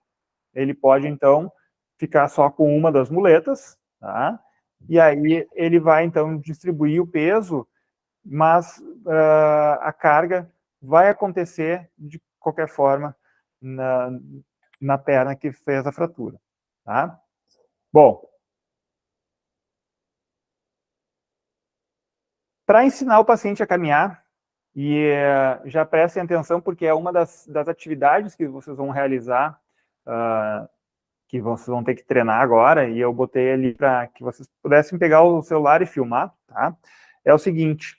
ele pode, então, ficar só com uma das muletas, tá? E aí ele vai, então, distribuir o peso, mas a carga vai acontecer de qualquer forma na perna que fez a fratura, tá? Bom, para ensinar o paciente a caminhar, e já prestem atenção, porque é uma das atividades que vocês vão realizar, que vocês vão ter que treinar agora, e eu botei ali para que vocês pudessem pegar o celular e filmar, tá? É o seguinte,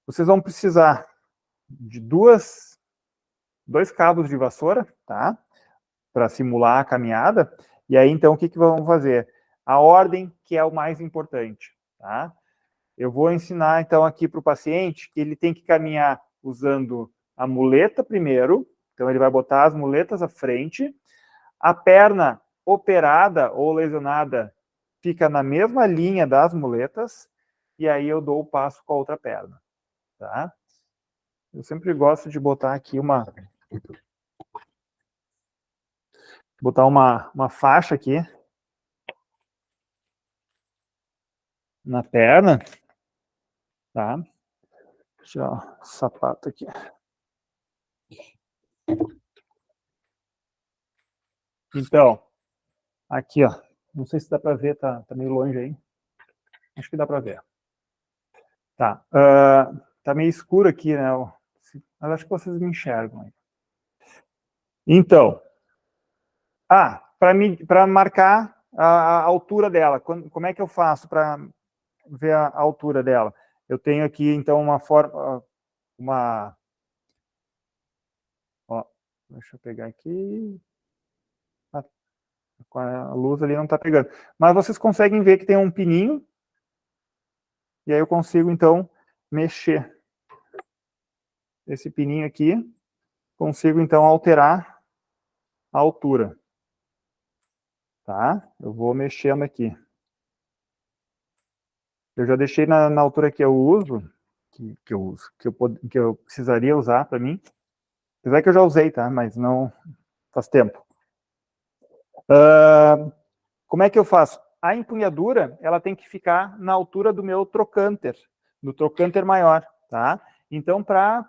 vocês vão precisar de dois cabos de vassoura, tá? Para simular a caminhada, E aí, então, o que vamos fazer? A ordem que é o mais importante, tá? Eu vou ensinar, então, aqui para o paciente que ele tem que caminhar usando a muleta primeiro, então ele vai botar as muletas à frente, a perna operada ou lesionada fica na mesma linha das muletas, e aí eu dou o passo com a outra perna, tá? Eu sempre gosto de botar aqui uma faixa aqui na perna, tá? Deixa eu tirar o sapato aqui. Então, aqui, ó. Não sei se dá para ver, tá meio longe aí. Acho que dá para ver. Tá. Tá meio escuro aqui, né? Mas acho que vocês me enxergam aí. Então, para marcar a altura dela, como é que eu faço para ver a altura dela? Eu tenho aqui, então, ó, deixa eu pegar aqui. Com a luz ali não está pegando. Mas vocês conseguem ver que tem um pininho, e aí eu consigo, então, mexer esse pininho aqui, consigo, então, alterar a altura. Tá? Eu vou mexendo aqui. Eu já deixei na altura que eu uso, que eu precisaria usar para mim. Apesar que eu já usei, tá? Mas não faz tempo. Como é que eu faço? A empunhadura, ela tem que ficar na altura do meu trocânter, do trocânter maior, tá? Então, para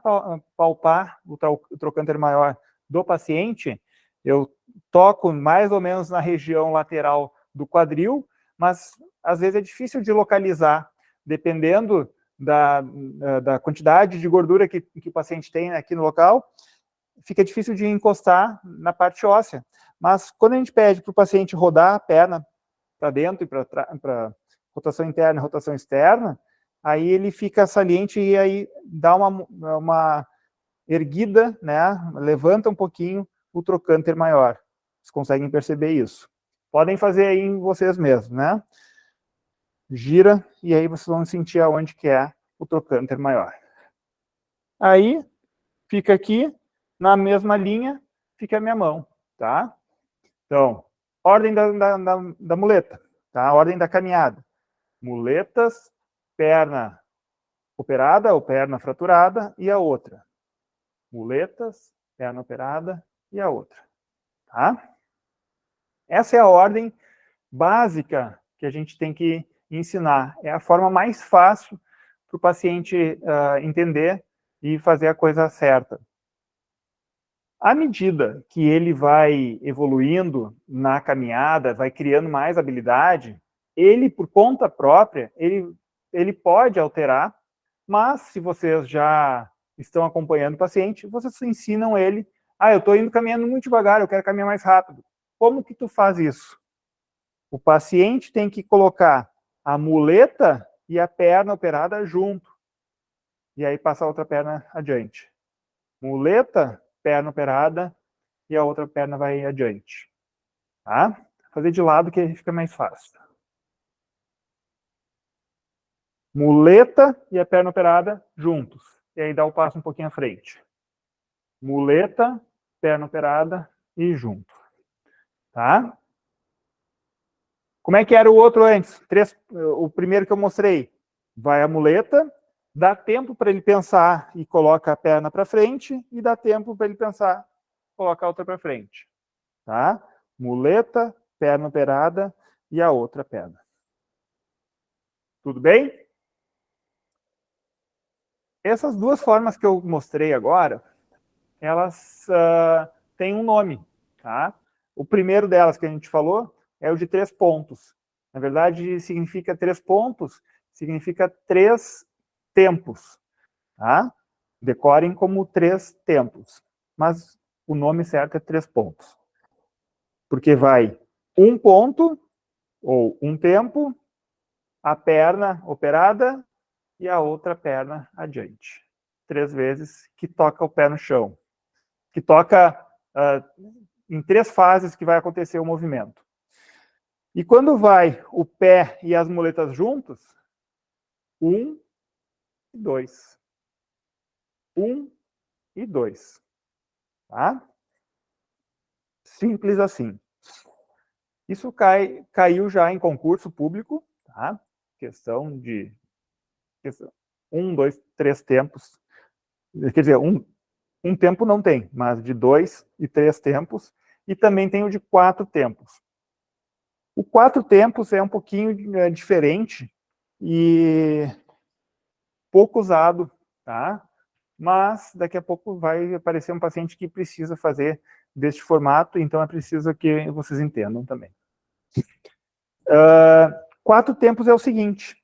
palpar o trocânter maior do paciente, eu toco mais ou menos na região lateral do quadril, mas às vezes é difícil de localizar, dependendo da quantidade de gordura que o paciente tem aqui no local, fica difícil de encostar na parte óssea. Mas quando a gente pede para o paciente rodar a perna para dentro e para rotação interna e rotação externa, aí ele fica saliente e aí dá uma erguida, né? Levanta um pouquinho o trocânter maior. Vocês conseguem perceber isso. Podem fazer aí em vocês mesmos, né? Gira e aí vocês vão sentir aonde que é o trocânter maior. Aí fica aqui, na mesma linha, fica a minha mão, tá? Então, ordem da muleta, tá? Ordem da caminhada. Muletas, perna operada ou perna fraturada e a outra. Muletas, perna operada e a outra, tá? Essa é a ordem básica que a gente tem que ensinar. É a forma mais fácil para o paciente entender e fazer a coisa certa. À medida que ele vai evoluindo na caminhada, vai criando mais habilidade, ele, por conta própria, ele pode alterar, mas se vocês já estão acompanhando o paciente, vocês ensinam ele, eu estou indo caminhando muito devagar, eu quero caminhar mais rápido. Como que tu faz isso? O paciente tem que colocar a muleta e a perna operada junto, e aí passar a outra perna adiante. Muleta, perna operada, e a outra perna vai adiante. Tá? Vou fazer de lado que fica mais fácil. Muleta e a perna operada juntos. E aí dá o passo um pouquinho à frente. Muleta, perna operada e junto. Tá? Como é que era o outro antes? O primeiro que eu mostrei. Vai a muleta, dá tempo para ele pensar e coloca a perna para frente, e dá tempo para ele pensar e colocar a outra para frente. Tá? Muleta, perna operada e a outra perna. Tudo bem? Essas duas formas que eu mostrei agora, elas têm um nome, tá? O primeiro delas que a gente falou é o de 3 pontos. Na verdade, significa 3 pontos, significa 3 tempos, tá? Decorem como 3 tempos, mas o nome certo é 3 pontos. Porque vai um ponto, ou um tempo, a perna operada e a outra perna adiante. 3 vezes que toca o pé no chão. Que toca em 3 fases que vai acontecer o movimento. E quando vai o pé e as muletas juntos, 1 e 2. 1 e 2. Tá? Simples assim. Isso caiu já em concurso público, tá? Questão de 1, 2, 3 tempos. Quer dizer, um tempo não tem, mas de 2 e 3 tempos. E também tem o de 4 tempos. O 4 tempos é um pouquinho diferente e pouco usado, tá? Mas daqui a pouco vai aparecer um paciente que precisa fazer deste formato, então é preciso que vocês entendam também. 4 tempos é o seguinte: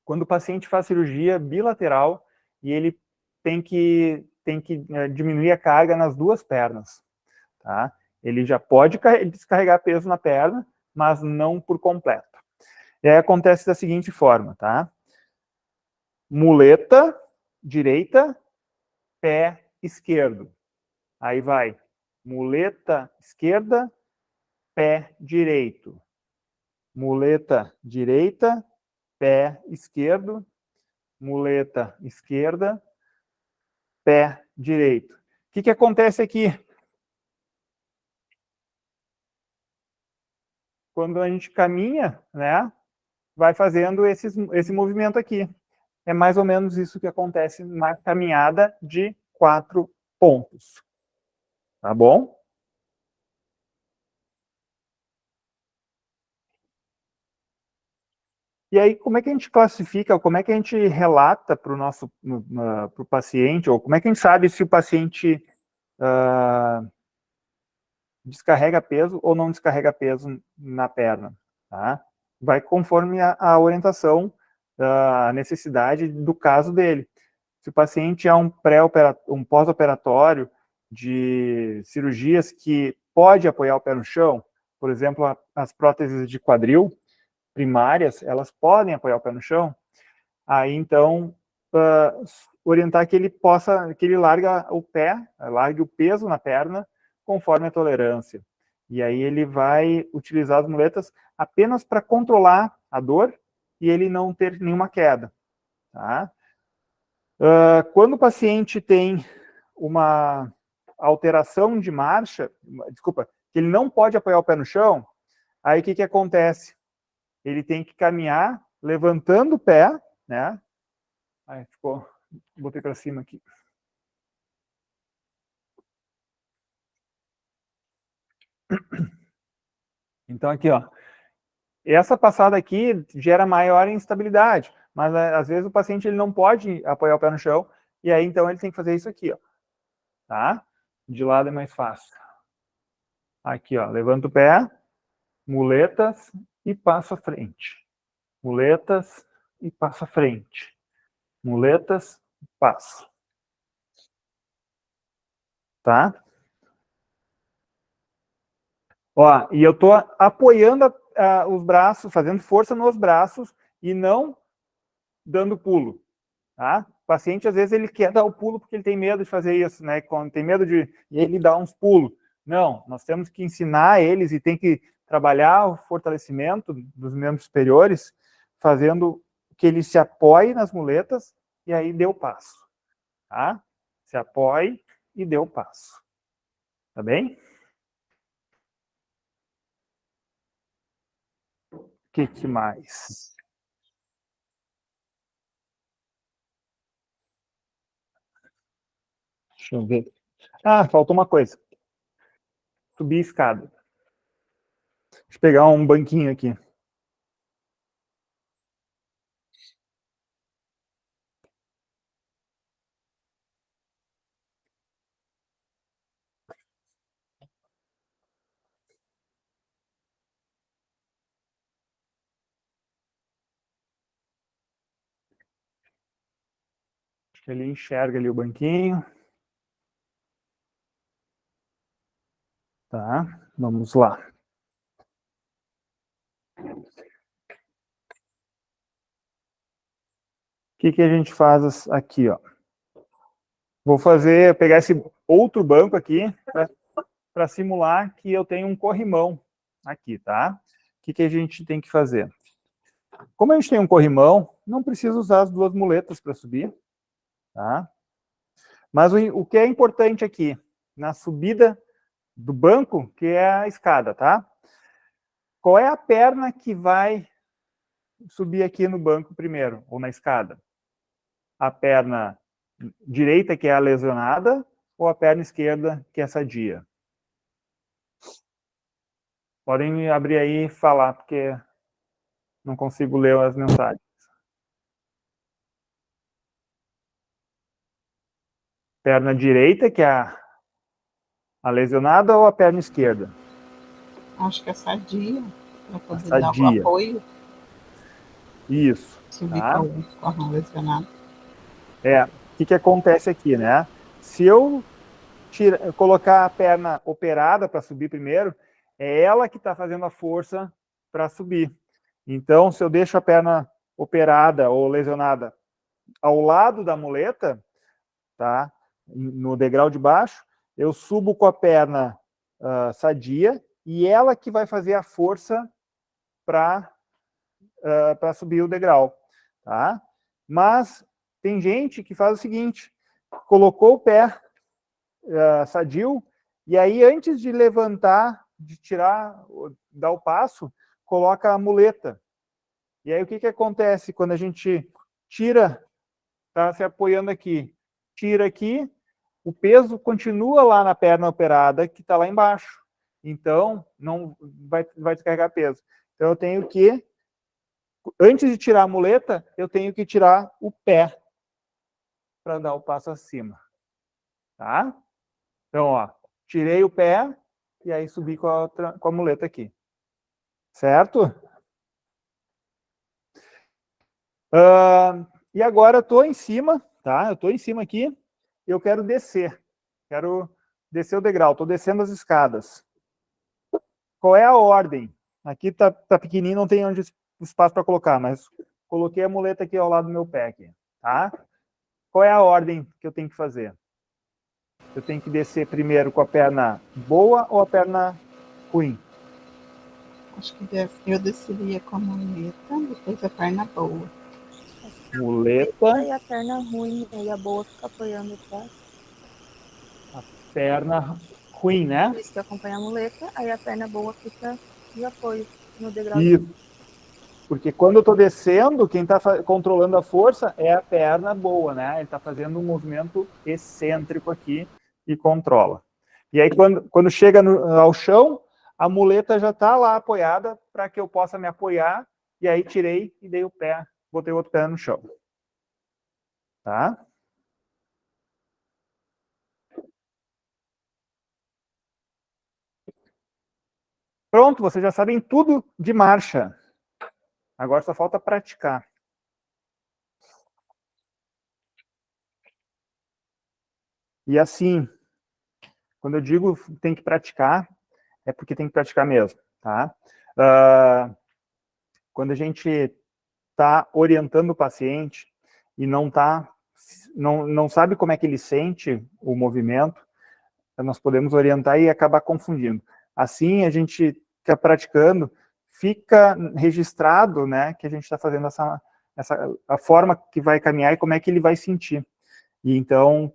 quando o paciente faz cirurgia bilateral e ele tem que diminuir a carga nas duas pernas, tá? Ele já pode descarregar peso na perna, mas não por completo. E aí acontece da seguinte forma, tá? Muleta direita, pé esquerdo. Aí vai muleta esquerda, pé direito. Muleta direita, pé esquerdo. Muleta esquerda, pé direito. O que acontece aqui? Quando a gente caminha, né, vai fazendo esse movimento aqui. É mais ou menos isso que acontece na caminhada de 4 pontos. Tá bom? E aí, como é que a gente classifica, como é que a gente relata para o nosso pro paciente, ou como é que a gente sabe se o paciente descarrega peso ou não descarrega peso na perna, tá? Vai conforme a orientação, a necessidade do caso dele. Se o paciente é um pós-operatório de cirurgias que pode apoiar o pé no chão, por exemplo, as próteses de quadril primárias, elas podem apoiar o pé no chão, aí então orientar que ele largue o peso na perna conforme a tolerância. E aí ele vai utilizar as muletas apenas para controlar a dor e ele não ter nenhuma queda, tá? Quando o paciente tem uma alteração de marcha, desculpa, que ele não pode apoiar o pé no chão, aí o que acontece? Ele tem que caminhar levantando o pé, né? Aí ficou, botei para cima aqui. Então aqui, ó, essa passada aqui gera maior instabilidade, mas às vezes o paciente ele não pode apoiar o pé no chão, e aí então ele tem que fazer isso aqui, ó, tá? De lado é mais fácil. Aqui, ó, levanta o pé, muletas e passo à frente. Muletas e passo à frente. Muletas, passo. Tá? Ó, e eu tô apoiando os braços, fazendo força nos braços e não dando pulo, tá? O paciente, às vezes, ele quer dar o pulo porque ele tem medo de fazer isso, né? Quando tem medo de ele dar uns pulos. Não, nós temos que ensinar eles e tem que trabalhar o fortalecimento dos membros superiores, fazendo que ele se apoie nas muletas e aí dê o passo, tá? Se apoie e dê o passo. Tá bem? O que mais? Deixa eu ver. Ah, faltou uma coisa. Subir a escada. Deixa eu pegar um banquinho aqui. Acho que ele enxerga ali o banquinho. Tá, vamos lá. O que a gente faz aqui, ó? Vou pegar esse outro banco aqui para simular que eu tenho um corrimão aqui, tá? que a gente tem que fazer? Como a gente tem um corrimão, não precisa usar as duas muletas para subir, tá? Mas o que é importante aqui, na subida do banco, que é a escada, tá? Qual é a perna que vai subir aqui no banco primeiro, ou na escada? A perna direita, que é a lesionada, ou a perna esquerda, que é sadia? Podem abrir aí e falar, porque não consigo ler as mensagens. Perna direita, que é a lesionada, ou a perna esquerda? Acho que é sadia, para A poder dar o sadia. apoio, Isso. subir Tá? com a mão lesionada. O que acontece aqui, né? Se eu colocar a perna operada para subir primeiro, é ela que está fazendo a força para subir. Então, se eu deixo a perna operada ou lesionada ao lado da muleta, tá? No degrau de baixo, eu subo com a perna sadia e ela que vai fazer a força para subir o degrau, tá? Mas tem gente que faz o seguinte, colocou o pé sadio, e aí antes de levantar, de tirar, dar o passo, coloca a muleta. E aí o que acontece quando a gente tira, tá se apoiando aqui, tira aqui, o peso continua lá na perna operada que está lá embaixo. Então, não vai descarregar peso. Então, eu tenho que, antes de tirar a muleta, eu tenho que tirar o pé para dar o passo acima. Tá? Então, ó, tirei o pé e aí subi com a muleta aqui. Certo? E agora eu estou em cima, tá? Eu estou em cima aqui e eu quero descer. Quero descer o degrau, estou descendo as escadas. Qual é a ordem? Aqui tá pequenininho, não tem onde espaço para colocar, mas coloquei a muleta aqui ao lado do meu pé aqui, tá? Qual é a ordem que eu tenho que fazer? Eu tenho que descer primeiro com a perna boa ou a perna ruim? Acho que eu desceria com a muleta, depois a perna boa. Muleta. E a perna ruim, e a boa fica apoiando atrás. A perna ruim, né? Isso que acompanha a muleta, aí a perna boa fica de apoio no degrau. Isso. Porque quando eu estou descendo, quem está controlando a força é a perna boa, né? Ele está fazendo um movimento excêntrico aqui e controla. E aí, quando chega ao chão, a muleta já está lá apoiada para que eu possa me apoiar. E aí tirei e dei o pé, botei o outro pé no chão. Tá? Pronto, vocês já sabem tudo de marcha. Agora só falta praticar. E assim, quando eu digo tem que praticar, é porque tem que praticar mesmo, tá? Quando a gente está orientando o paciente e não sabe como é que ele sente o movimento, nós podemos orientar e acabar confundindo. Assim, a gente fica praticando, fica registrado, né, que a gente está fazendo a forma que vai caminhar e como é que ele vai sentir. E então,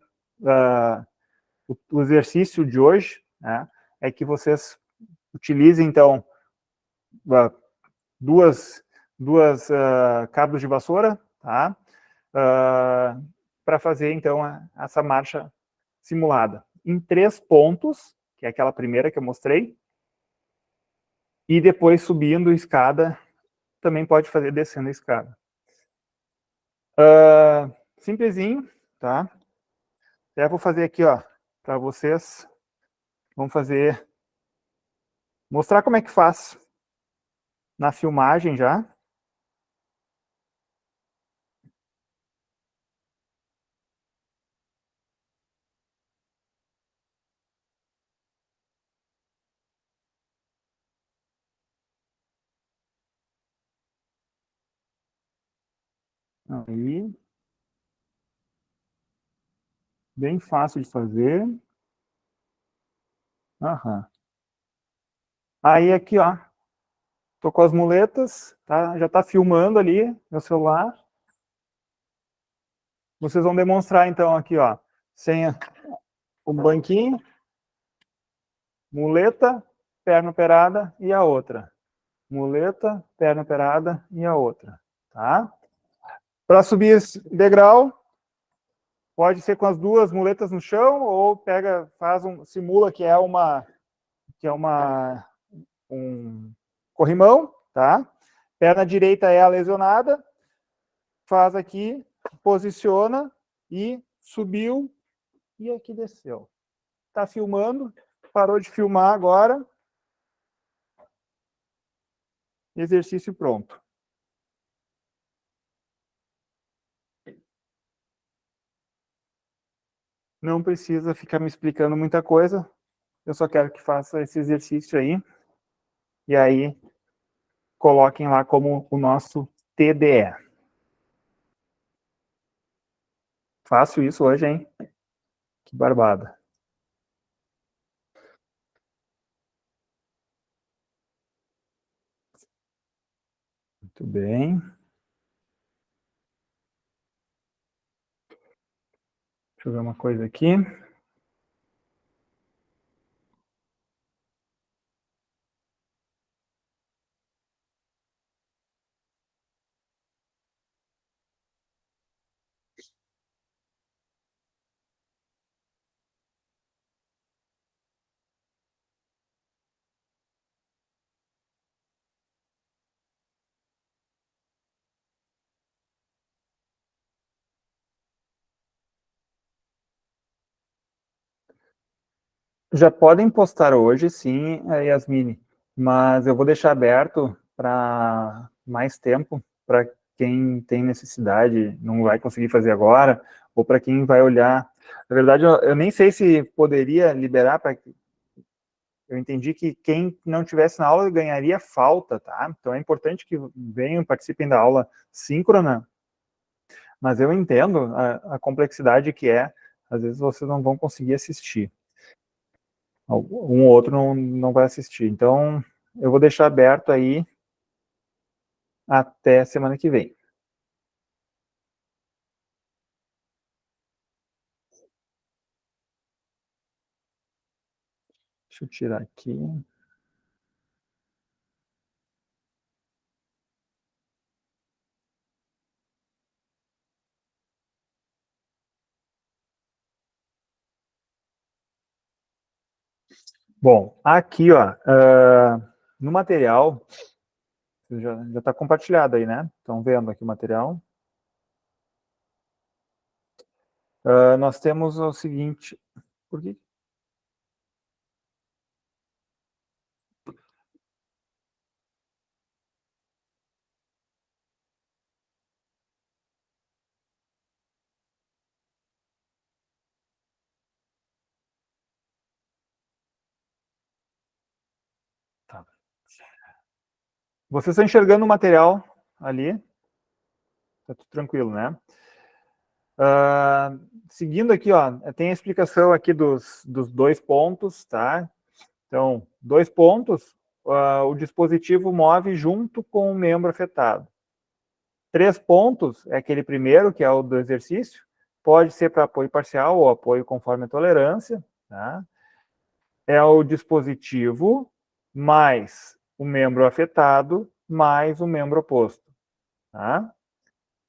o exercício de hoje, né, é que vocês utilizem, então, duas cabos de vassoura, tá? Para fazer, então, essa marcha simulada. Em 3 pontos, que é aquela primeira que eu mostrei, e depois subindo a escada, também pode fazer descendo a escada. Simplesinho, tá? Até vou fazer aqui, ó, para vocês. Vamos fazer, mostrar como é que faz na filmagem já. Aí, bem fácil de fazer. Aham. Aí aqui, ó, Tô com as muletas, tá? Já tá filmando ali meu celular. Vocês vão demonstrar, então, aqui, ó, sem o banquinho, muleta, perna operada e a outra. Muleta, perna operada e a outra, tá? Para subir esse degrau, pode ser com as duas muletas no chão ou pega, simula que é um corrimão, tá? Perna direita é a lesionada, faz aqui, posiciona e subiu e aqui desceu. Tá filmando, parou de filmar agora. Exercício pronto. Não precisa ficar me explicando muita coisa. Eu só quero que faça esse exercício aí. E aí, coloquem lá como o nosso TDE. Fácil isso hoje, hein? Que barbada. Muito bem. Deixa eu ver uma coisa aqui. Já podem postar hoje, sim, Yasmine, mas eu vou deixar aberto para mais tempo, para quem tem necessidade, não vai conseguir fazer agora, ou para quem vai olhar. Na verdade, eu nem sei se poderia liberar para. Eu entendi que quem não tivesse na aula ganharia falta, tá? Então é importante que venham, participem da aula síncrona, mas eu entendo a complexidade que é, às vezes vocês não vão conseguir assistir. Um ou outro não vai assistir. Então, eu vou deixar aberto aí até semana que vem. Deixa eu tirar aqui. Bom, aqui, ó, no material, já está compartilhado aí, né? Estão vendo aqui o material? Nós temos o seguinte. Por quê? Tá. Vocês estão enxergando o material ali? Tá tudo tranquilo, né? Seguindo aqui, ó, tem a explicação aqui dos 2 pontos, tá? Então, 2 pontos, o dispositivo move junto com o membro afetado. 3 pontos é aquele primeiro, que é o do exercício, pode ser para apoio parcial ou apoio conforme a tolerância, tá? É o dispositivo mais o membro afetado mais o membro oposto, tá?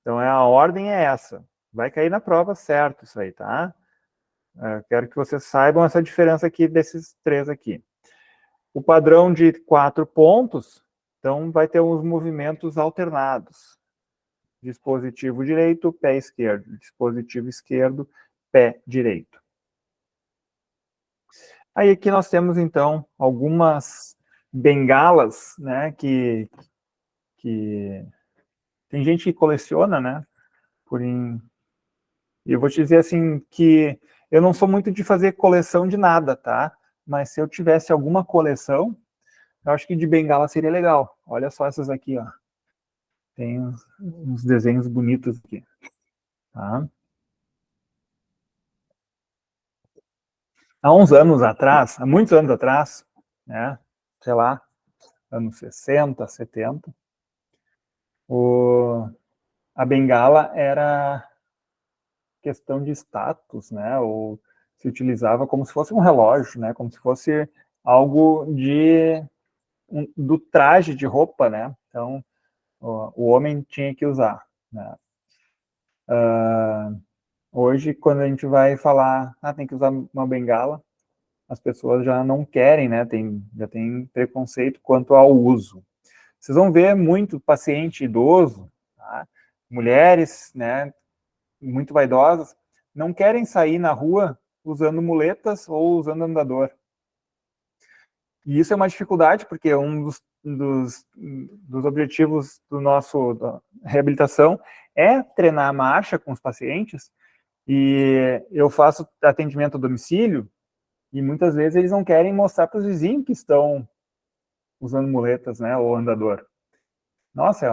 Então, a ordem é essa. Vai cair na prova certo isso aí, tá? Eu quero que vocês saibam essa diferença aqui desses 3 aqui. O padrão de 4 pontos, então vai ter os movimentos alternados. Dispositivo direito, pé esquerdo. Dispositivo esquerdo, pé direito. Aí aqui nós temos, então, algumas bengalas, né, que tem gente que coleciona, né, e eu vou te dizer assim que eu não sou muito de fazer coleção de nada, tá? Mas se eu tivesse alguma coleção, eu acho que de bengala seria legal. Olha só essas aqui, ó. Tem uns desenhos bonitos aqui, tá? Há uns anos atrás, há muitos anos atrás, né? Sei lá, anos 60, 70, a bengala era questão de status, né? Ou se utilizava como se fosse um relógio, né? Como se fosse algo do traje de roupa, né? Então, o homem tinha que usar, né? Hoje, quando a gente vai falar, tem que usar uma bengala, as pessoas já não querem, né? Já tem preconceito quanto ao uso. Vocês vão ver muito paciente idoso, tá? Mulheres, né? Muito vaidosas, não querem sair na rua usando muletas ou usando andador. E isso é uma dificuldade, porque um dos objetivos da reabilitação é treinar a marcha com os pacientes, e eu faço atendimento a domicílio, e muitas vezes eles não querem mostrar para os vizinhos que estão usando muletas, né, ou andador. Nossa,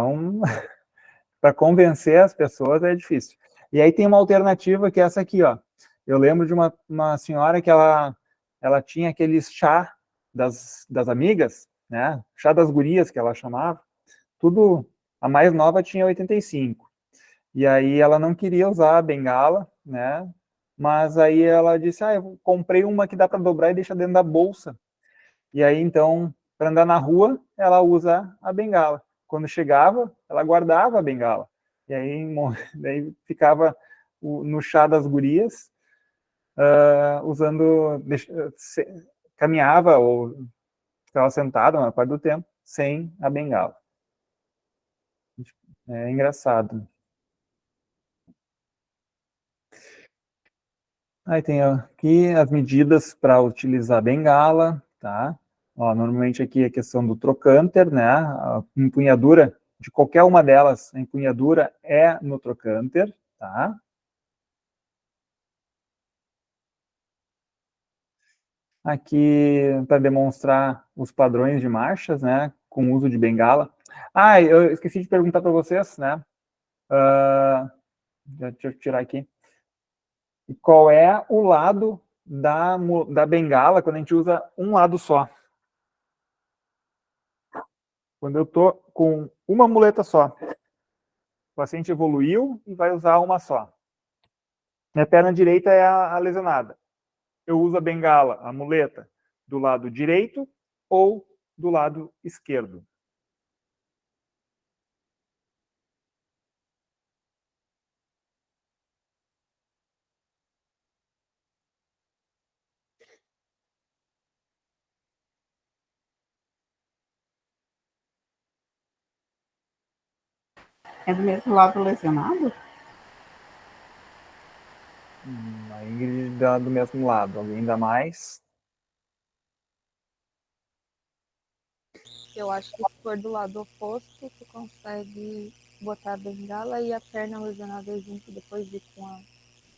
para convencer as pessoas é difícil. E aí tem uma alternativa que é essa aqui, ó. Eu lembro de uma senhora que ela tinha aqueles chá das amigas, né? Chá das gurias, que ela chamava. Tudo, a mais nova tinha 85. E aí ela não queria usar a bengala, né? Mas aí ela disse, eu comprei uma que dá para dobrar e deixar dentro da bolsa. E aí, então, para andar na rua, ela usa a bengala. Quando chegava, ela guardava a bengala. E aí, daí ficava no chá das gurias, caminhava ou ficava sentada na parte do tempo, sem a bengala. É engraçado. Aí tem aqui as medidas para utilizar a bengala, tá? Ó, normalmente aqui é a questão do trocânter, né? A empunhadura de qualquer uma delas, a empunhadura é no trocânter, tá? Aqui para demonstrar os padrões de marchas, né? Com uso de bengala. Eu esqueci de perguntar para vocês, né? Deixa eu tirar aqui. Qual é o lado da bengala quando a gente usa um lado só? Quando eu estou com uma muleta só, o paciente evoluiu e vai usar uma só. Minha perna direita é a lesionada. Eu uso a bengala, a muleta, do lado direito ou do lado esquerdo. É do mesmo lado lesionado? A Ingrid dá do mesmo lado. Alguém dá mais? Eu acho que se for do lado oposto, tu consegue botar a bengala e a perna lesionada junto depois de com a.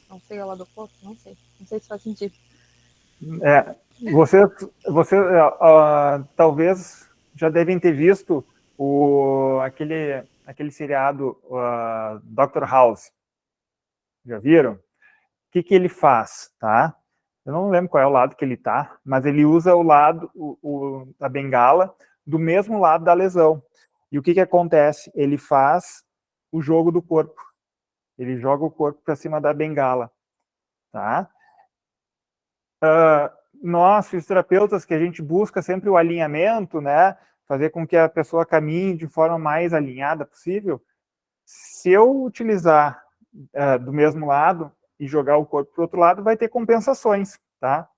Não sei, ao lado oposto? Não sei. Não sei se faz sentido. Você talvez já devem ter visto aquele seriado Dr. House. Já viram? O que ele faz, tá? Eu não lembro qual é o lado que ele tá, mas ele usa o lado, a bengala, do mesmo lado da lesão. E o que acontece? Ele faz o jogo do corpo. Ele joga o corpo para cima da bengala, tá? Nós, fisioterapeutas, que a gente busca sempre o alinhamento, né? Fazer com que a pessoa caminhe de forma mais alinhada possível. Se eu utilizar do mesmo lado e jogar o corpo para o outro lado, vai ter compensações, tá?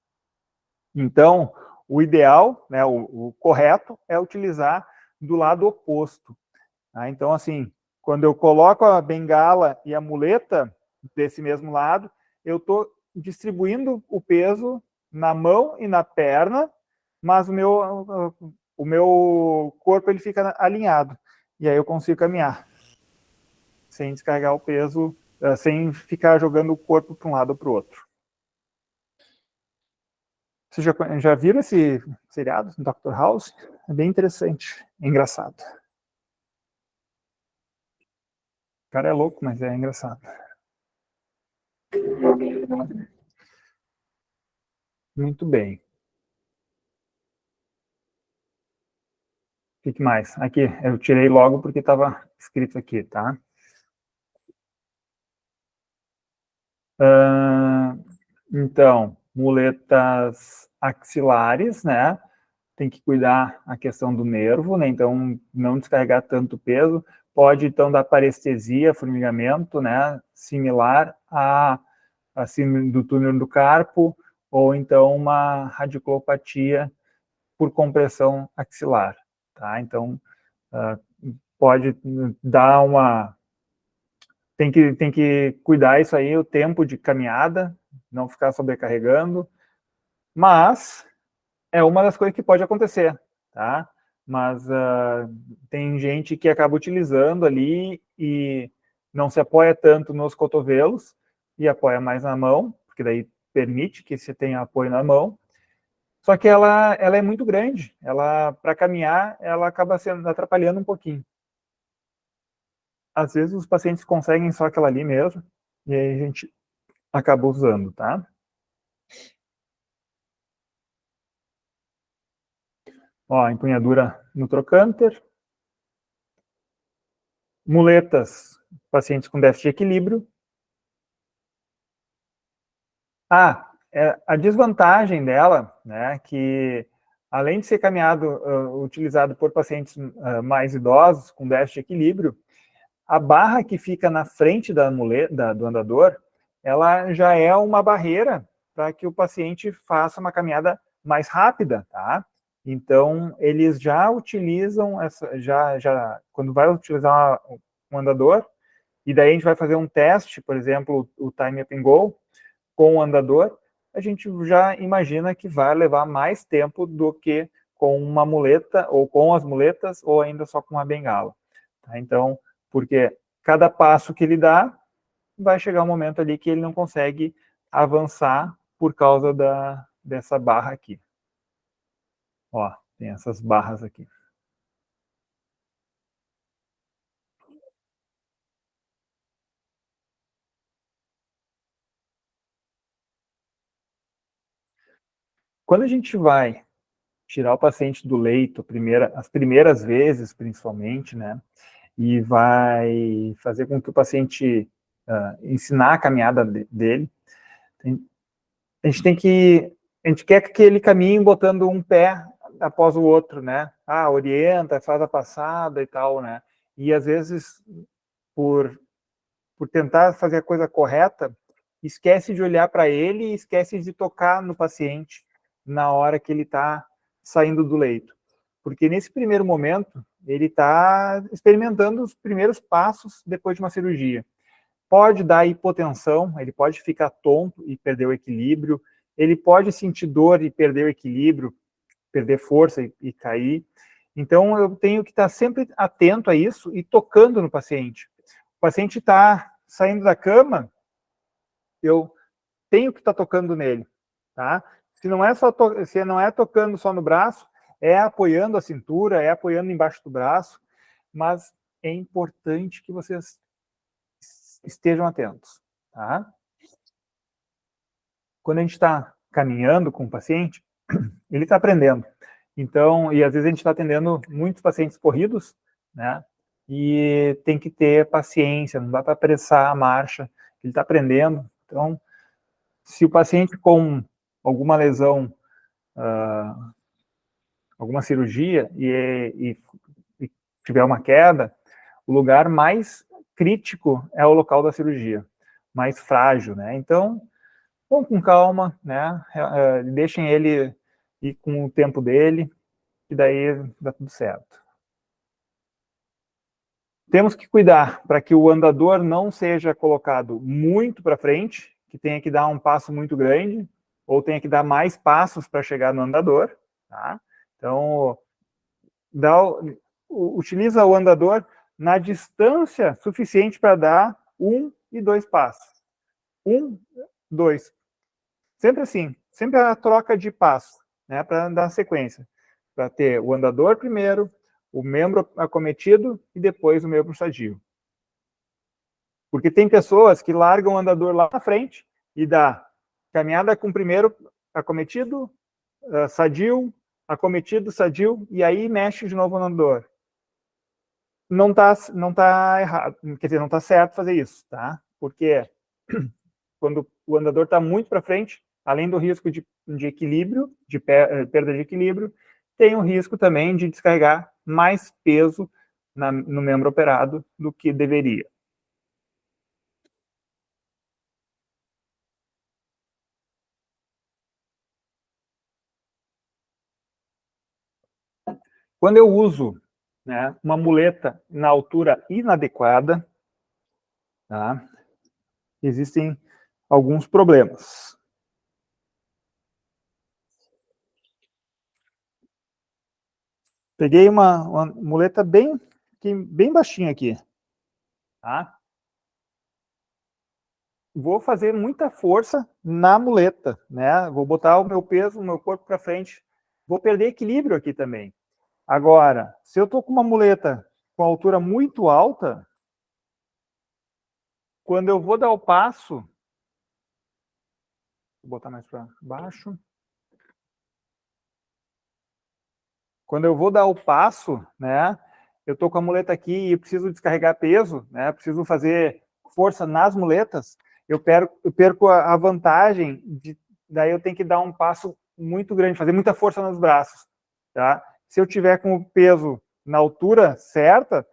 Então, o ideal, né, o correto é utilizar do lado oposto. Tá? Então, assim, quando eu coloco a bengala e a muleta desse mesmo lado, eu estou distribuindo o peso na mão e na perna, mas o meu corpo ele fica alinhado. E aí eu consigo caminhar sem descarregar o peso, sem ficar jogando o corpo para um lado ou para o outro. Vocês já viram esse seriado, Dr. House? É bem interessante, é engraçado. O cara é louco, mas é engraçado. Muito bem. que mais? Aqui, eu tirei logo porque estava escrito aqui, tá? Então, muletas axilares, né? Tem que cuidar a questão do nervo, né? Então, não descarregar tanto peso. Pode, então, dar parestesia, formigamento, né? Similar a síndrome do túnel do carpo, ou então uma radiculopatia por compressão axilar, tá? Então, pode dar uma... Tem que cuidar isso aí, o tempo de caminhada, não ficar sobrecarregando, mas é uma das coisas que pode acontecer, tá? Mas tem gente que acaba utilizando ali e não se apoia tanto nos cotovelos e apoia mais na mão, porque daí permite que você tenha apoio na mão. Só que ela é muito grande, ela para caminhar, ela acaba sendo atrapalhando um pouquinho. Às vezes os pacientes conseguem só aquela ali mesmo, e aí a gente acaba usando, tá? Ó, empunhadura no trocânter. Muletas, pacientes com déficit de equilíbrio. A desvantagem dela, né, que além de ser utilizado por pacientes mais idosos com déficit de equilíbrio, a barra que fica na frente da muleta, do andador, ela já é uma barreira para que o paciente faça uma caminhada mais rápida, tá? Então, eles já utilizam quando vai utilizar um andador, e daí a gente vai fazer um teste, por exemplo, o Time Up and Go, com o andador, a gente já imagina que vai levar mais tempo do que com uma muleta, ou com as muletas, ou ainda só com uma bengala. Tá? Então, porque cada passo que ele dá, vai chegar um momento ali que ele não consegue avançar por causa dessa barra aqui. Ó, tem essas barras aqui. Quando a gente vai tirar o paciente do leito, as primeiras vezes, principalmente, né, e vai fazer com que o paciente ensinar a caminhada dele, a gente quer que ele caminhe botando um pé após o outro, né? Orienta, faz a passada e tal, né? E às vezes, por tentar fazer a coisa correta, esquece de olhar para ele e esquece de tocar no paciente na hora que ele está saindo do leito. Porque nesse primeiro momento, ele está experimentando os primeiros passos depois de uma cirurgia. Pode dar hipotensão, ele pode ficar tonto e perder o equilíbrio, ele pode sentir dor e perder o equilíbrio, perder força e cair. Então, eu tenho que estar sempre atento a isso e tocando no paciente. O paciente está saindo da cama, eu tenho que estar tocando nele, tá? Se não é tocando só no braço, é apoiando a cintura, é apoiando embaixo do braço, mas é importante que vocês estejam atentos, tá? Quando a gente está caminhando com o paciente, ele está aprendendo. Então, e às vezes a gente está atendendo muitos pacientes corridos, né? E tem que ter paciência, não dá para apressar a marcha, ele está aprendendo. Então, se o paciente com alguma lesão, alguma cirurgia e tiver uma queda, o lugar mais crítico é o local da cirurgia, mais frágil, né? Então, vão com calma, né? Deixem ele ir com o tempo dele, e daí dá tudo certo. Temos que cuidar para que o andador não seja colocado muito para frente, que tenha que dar um passo muito grande, ou tenha que dar mais passos para chegar no andador, tá? Então, utiliza o andador na distância suficiente para dar 1 e 2 passos. 1, 2. Sempre assim, sempre a troca de passo, né, para dar sequência. Para ter o andador primeiro, o membro acometido e depois o membro sadio. Porque tem pessoas que largam o andador lá na frente e dá caminhada com o primeiro acometido, sadio, acometido, sadio, e aí mexe de novo no andador. Não tá errado, quer dizer, não tá certo fazer isso, tá? Porque quando o andador está muito para frente, além do risco de equilíbrio, de perda de equilíbrio, tem o risco também de descarregar mais peso no membro operado do que deveria. Quando eu uso, né, uma muleta na altura inadequada, tá, existem alguns problemas. Peguei uma muleta bem baixinha aqui, tá? Vou fazer muita força na muleta, né? Vou botar o meu peso, o meu corpo para frente. Vou perder equilíbrio aqui também. Agora, se eu estou com uma muleta com altura muito alta, quando eu vou dar o passo, vou botar mais para baixo. Quando eu vou dar o passo, né? Eu estou com a muleta aqui e preciso descarregar peso, né? Preciso fazer força nas muletas. Eu perco a vantagem daí eu tenho que dar um passo muito grande, fazer muita força nos braços, tá? Se eu tiver com o peso na altura certa,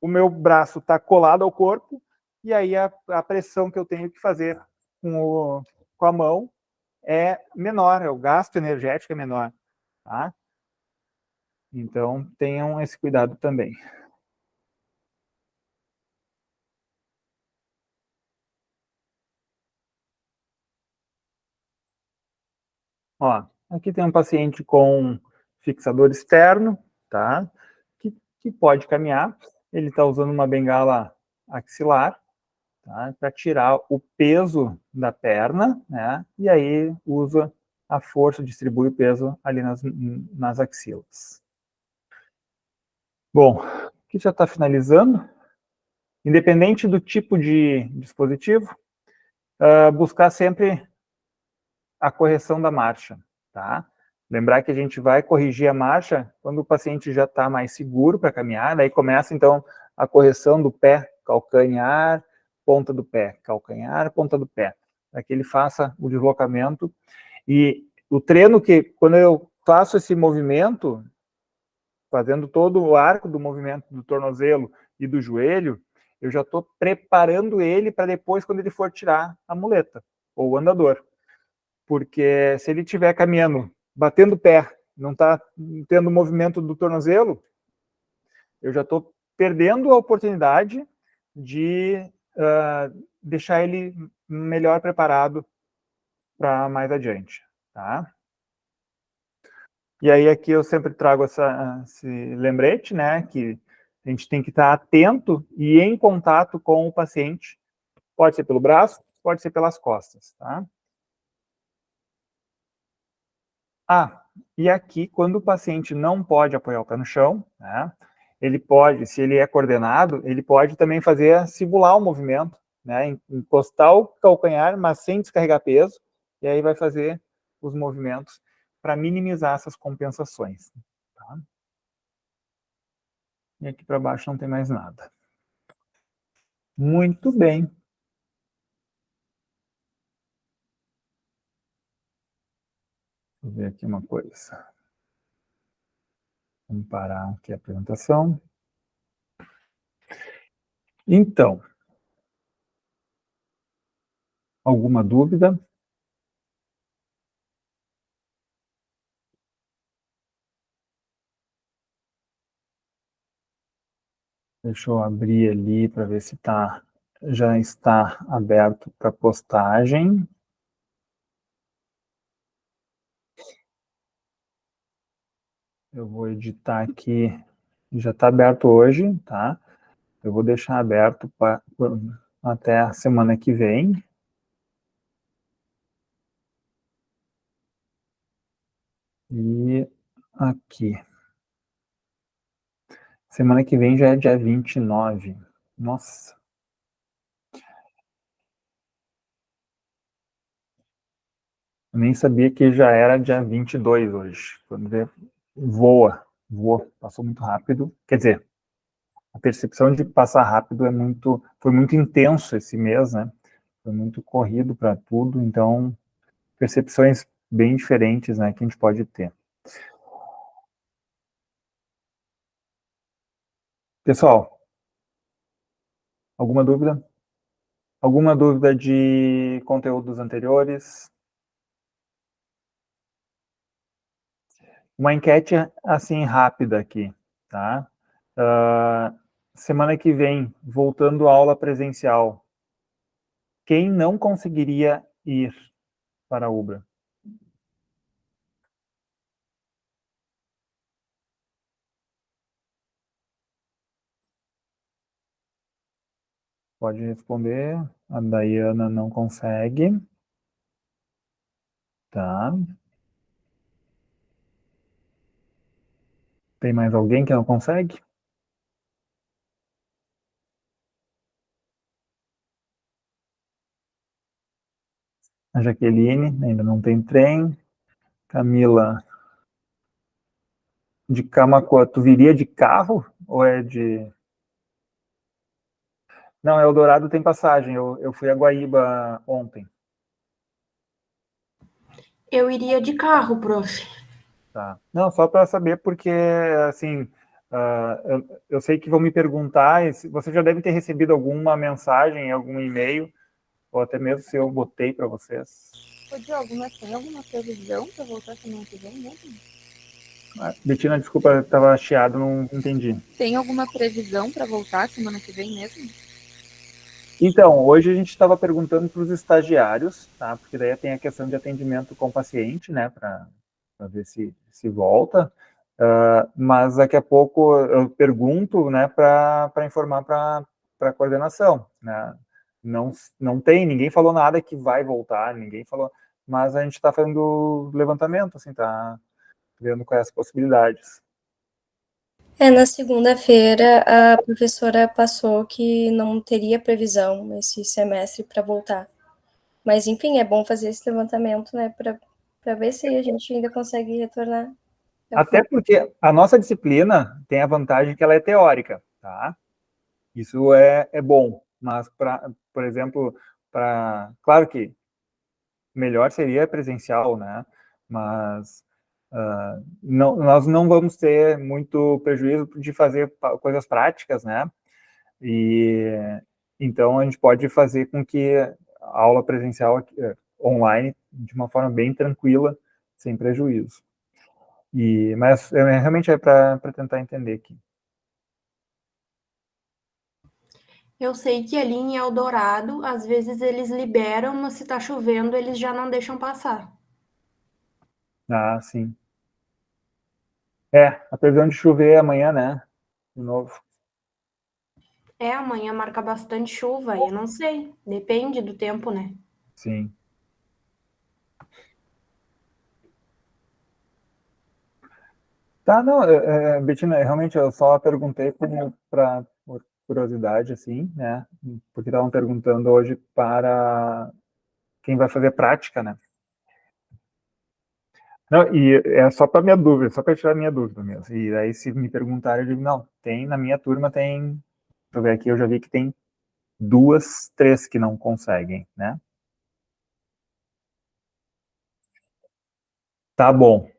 o meu braço está colado ao corpo e aí a pressão que eu tenho que fazer com a mão é menor, o gasto energético é menor, tá? Então, tenham esse cuidado também. Ó, aqui tem um paciente com fixador externo, tá? Que pode caminhar. Ele está usando uma bengala axilar, tá? Para tirar o peso da perna, né? E aí usa a força, distribui o peso ali nas axilas. Bom, aqui já está finalizando. Independente do tipo de dispositivo, buscar sempre a correção da marcha, tá? Lembrar que a gente vai corrigir a marcha quando o paciente já está mais seguro para caminhar, daí começa, então, a correção do pé, calcanhar, ponta do pé, calcanhar, ponta do pé, para que ele faça o deslocamento. E o treino que, quando eu faço esse movimento, fazendo todo o arco do movimento do tornozelo e do joelho, eu já estou preparando ele para depois, quando ele for tirar a muleta ou o andador. Porque se ele estiver caminhando, batendo o pé, não está tendo movimento do tornozelo, eu já estou perdendo a oportunidade de deixar ele melhor preparado para mais adiante, tá? E aí aqui eu sempre trago esse lembrete, né, que a gente tem que estar atento e em contato com o paciente. Pode ser pelo braço, pode ser pelas costas, tá? E aqui, quando o paciente não pode apoiar o pé no chão, né, ele pode, se ele é coordenado, ele pode também simular o movimento, né, encostar o calcanhar, mas sem descarregar peso, e aí vai fazer os movimentos para minimizar essas compensações. Tá? E aqui para baixo não tem mais nada. Muito bem. Vou ver aqui uma coisa. Vamos parar aqui a apresentação. Então, alguma dúvida? Deixa eu abrir ali para ver se já está aberto para postagem. Eu vou editar aqui, já está aberto hoje, tá? Eu vou deixar aberto até a semana que vem. E aqui. Semana que vem já é dia 29. Nossa. Eu nem sabia que já era dia 22 hoje. Quando ver, voa, passou muito rápido. Quer dizer, a percepção de passar rápido foi muito intenso esse mês, né? Foi muito corrido para tudo, então percepções bem diferentes, né, que a gente pode ter. Pessoal, alguma dúvida? Alguma dúvida de conteúdos anteriores? Uma enquete assim rápida aqui, tá? Semana que vem, voltando à aula presencial, quem não conseguiria ir para a Ubra? Pode responder. A Dayana não consegue. Tá. Tem mais alguém que não consegue? A Jaqueline ainda não tem trem. Camila, de Camaquã, tu viria de carro ou é de... Não, Eldorado tem passagem. Eu fui a Guaíba ontem. Eu iria de carro, prof. Tá. Não, só para saber, porque, assim, eu sei que vão me perguntar, e você já deve ter recebido alguma mensagem, algum e-mail, ou até mesmo se eu botei para vocês. Ô, Diogo, mas tem alguma previsão para voltar semana que vem mesmo? Betina, desculpa, estava chiado, não entendi. Tem alguma previsão para voltar semana que vem mesmo? Então, hoje a gente estava perguntando para os estagiários, tá? Porque daí tem a questão de atendimento com o paciente, né? Para ver se volta. Mas daqui a pouco eu pergunto, né? Para informar para a coordenação, né? Não tem, ninguém falou nada que vai voltar, ninguém falou. Mas a gente está fazendo levantamento, assim, tá vendo quais as possibilidades. Na segunda-feira, a professora passou que não teria previsão esse semestre para voltar. Mas, enfim, é bom fazer esse levantamento, né, para ver se a gente ainda consegue retornar. Até porque a nossa disciplina tem a vantagem que ela é teórica, tá? Isso é bom, mas, por exemplo, claro que melhor seria presencial, né? Mas nós não vamos ter muito prejuízo de fazer coisas práticas, né? E então a gente pode fazer com que a aula presencial online de uma forma bem tranquila, sem prejuízo. Mas realmente é para tentar entender aqui. Eu sei que ali em Eldorado, às vezes eles liberam, mas se tá chovendo, eles já não deixam passar. Ah, sim. A previsão de chover é amanhã, né? De novo. Amanhã marca bastante chuva, eu não sei. Depende do tempo, né? Sim. Tá, não, Betina, realmente eu só perguntei por curiosidade, assim, né? Porque estavam perguntando hoje para quem vai fazer prática, né? Não, e é só para minha dúvida, só para tirar minha dúvida mesmo. E aí, se me perguntarem, eu digo, não, na minha turma tem, deixa eu ver aqui, eu já vi que tem 2, 3 que não conseguem, né? Tá bom.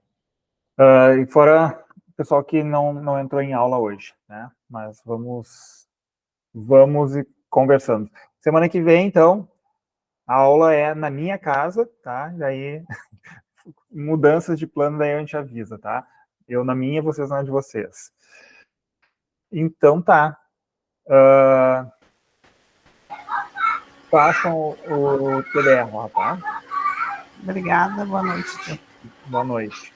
E fora o pessoal que não entrou em aula hoje, né? Mas vamos ir conversando. Semana que vem, então, a aula é na minha casa, tá? Daí, mudanças de plano, daí a gente avisa, tá? Eu na minha, vocês na de vocês. Então, tá. Façam o PDF lá, tá? Obrigada, boa noite. Boa noite.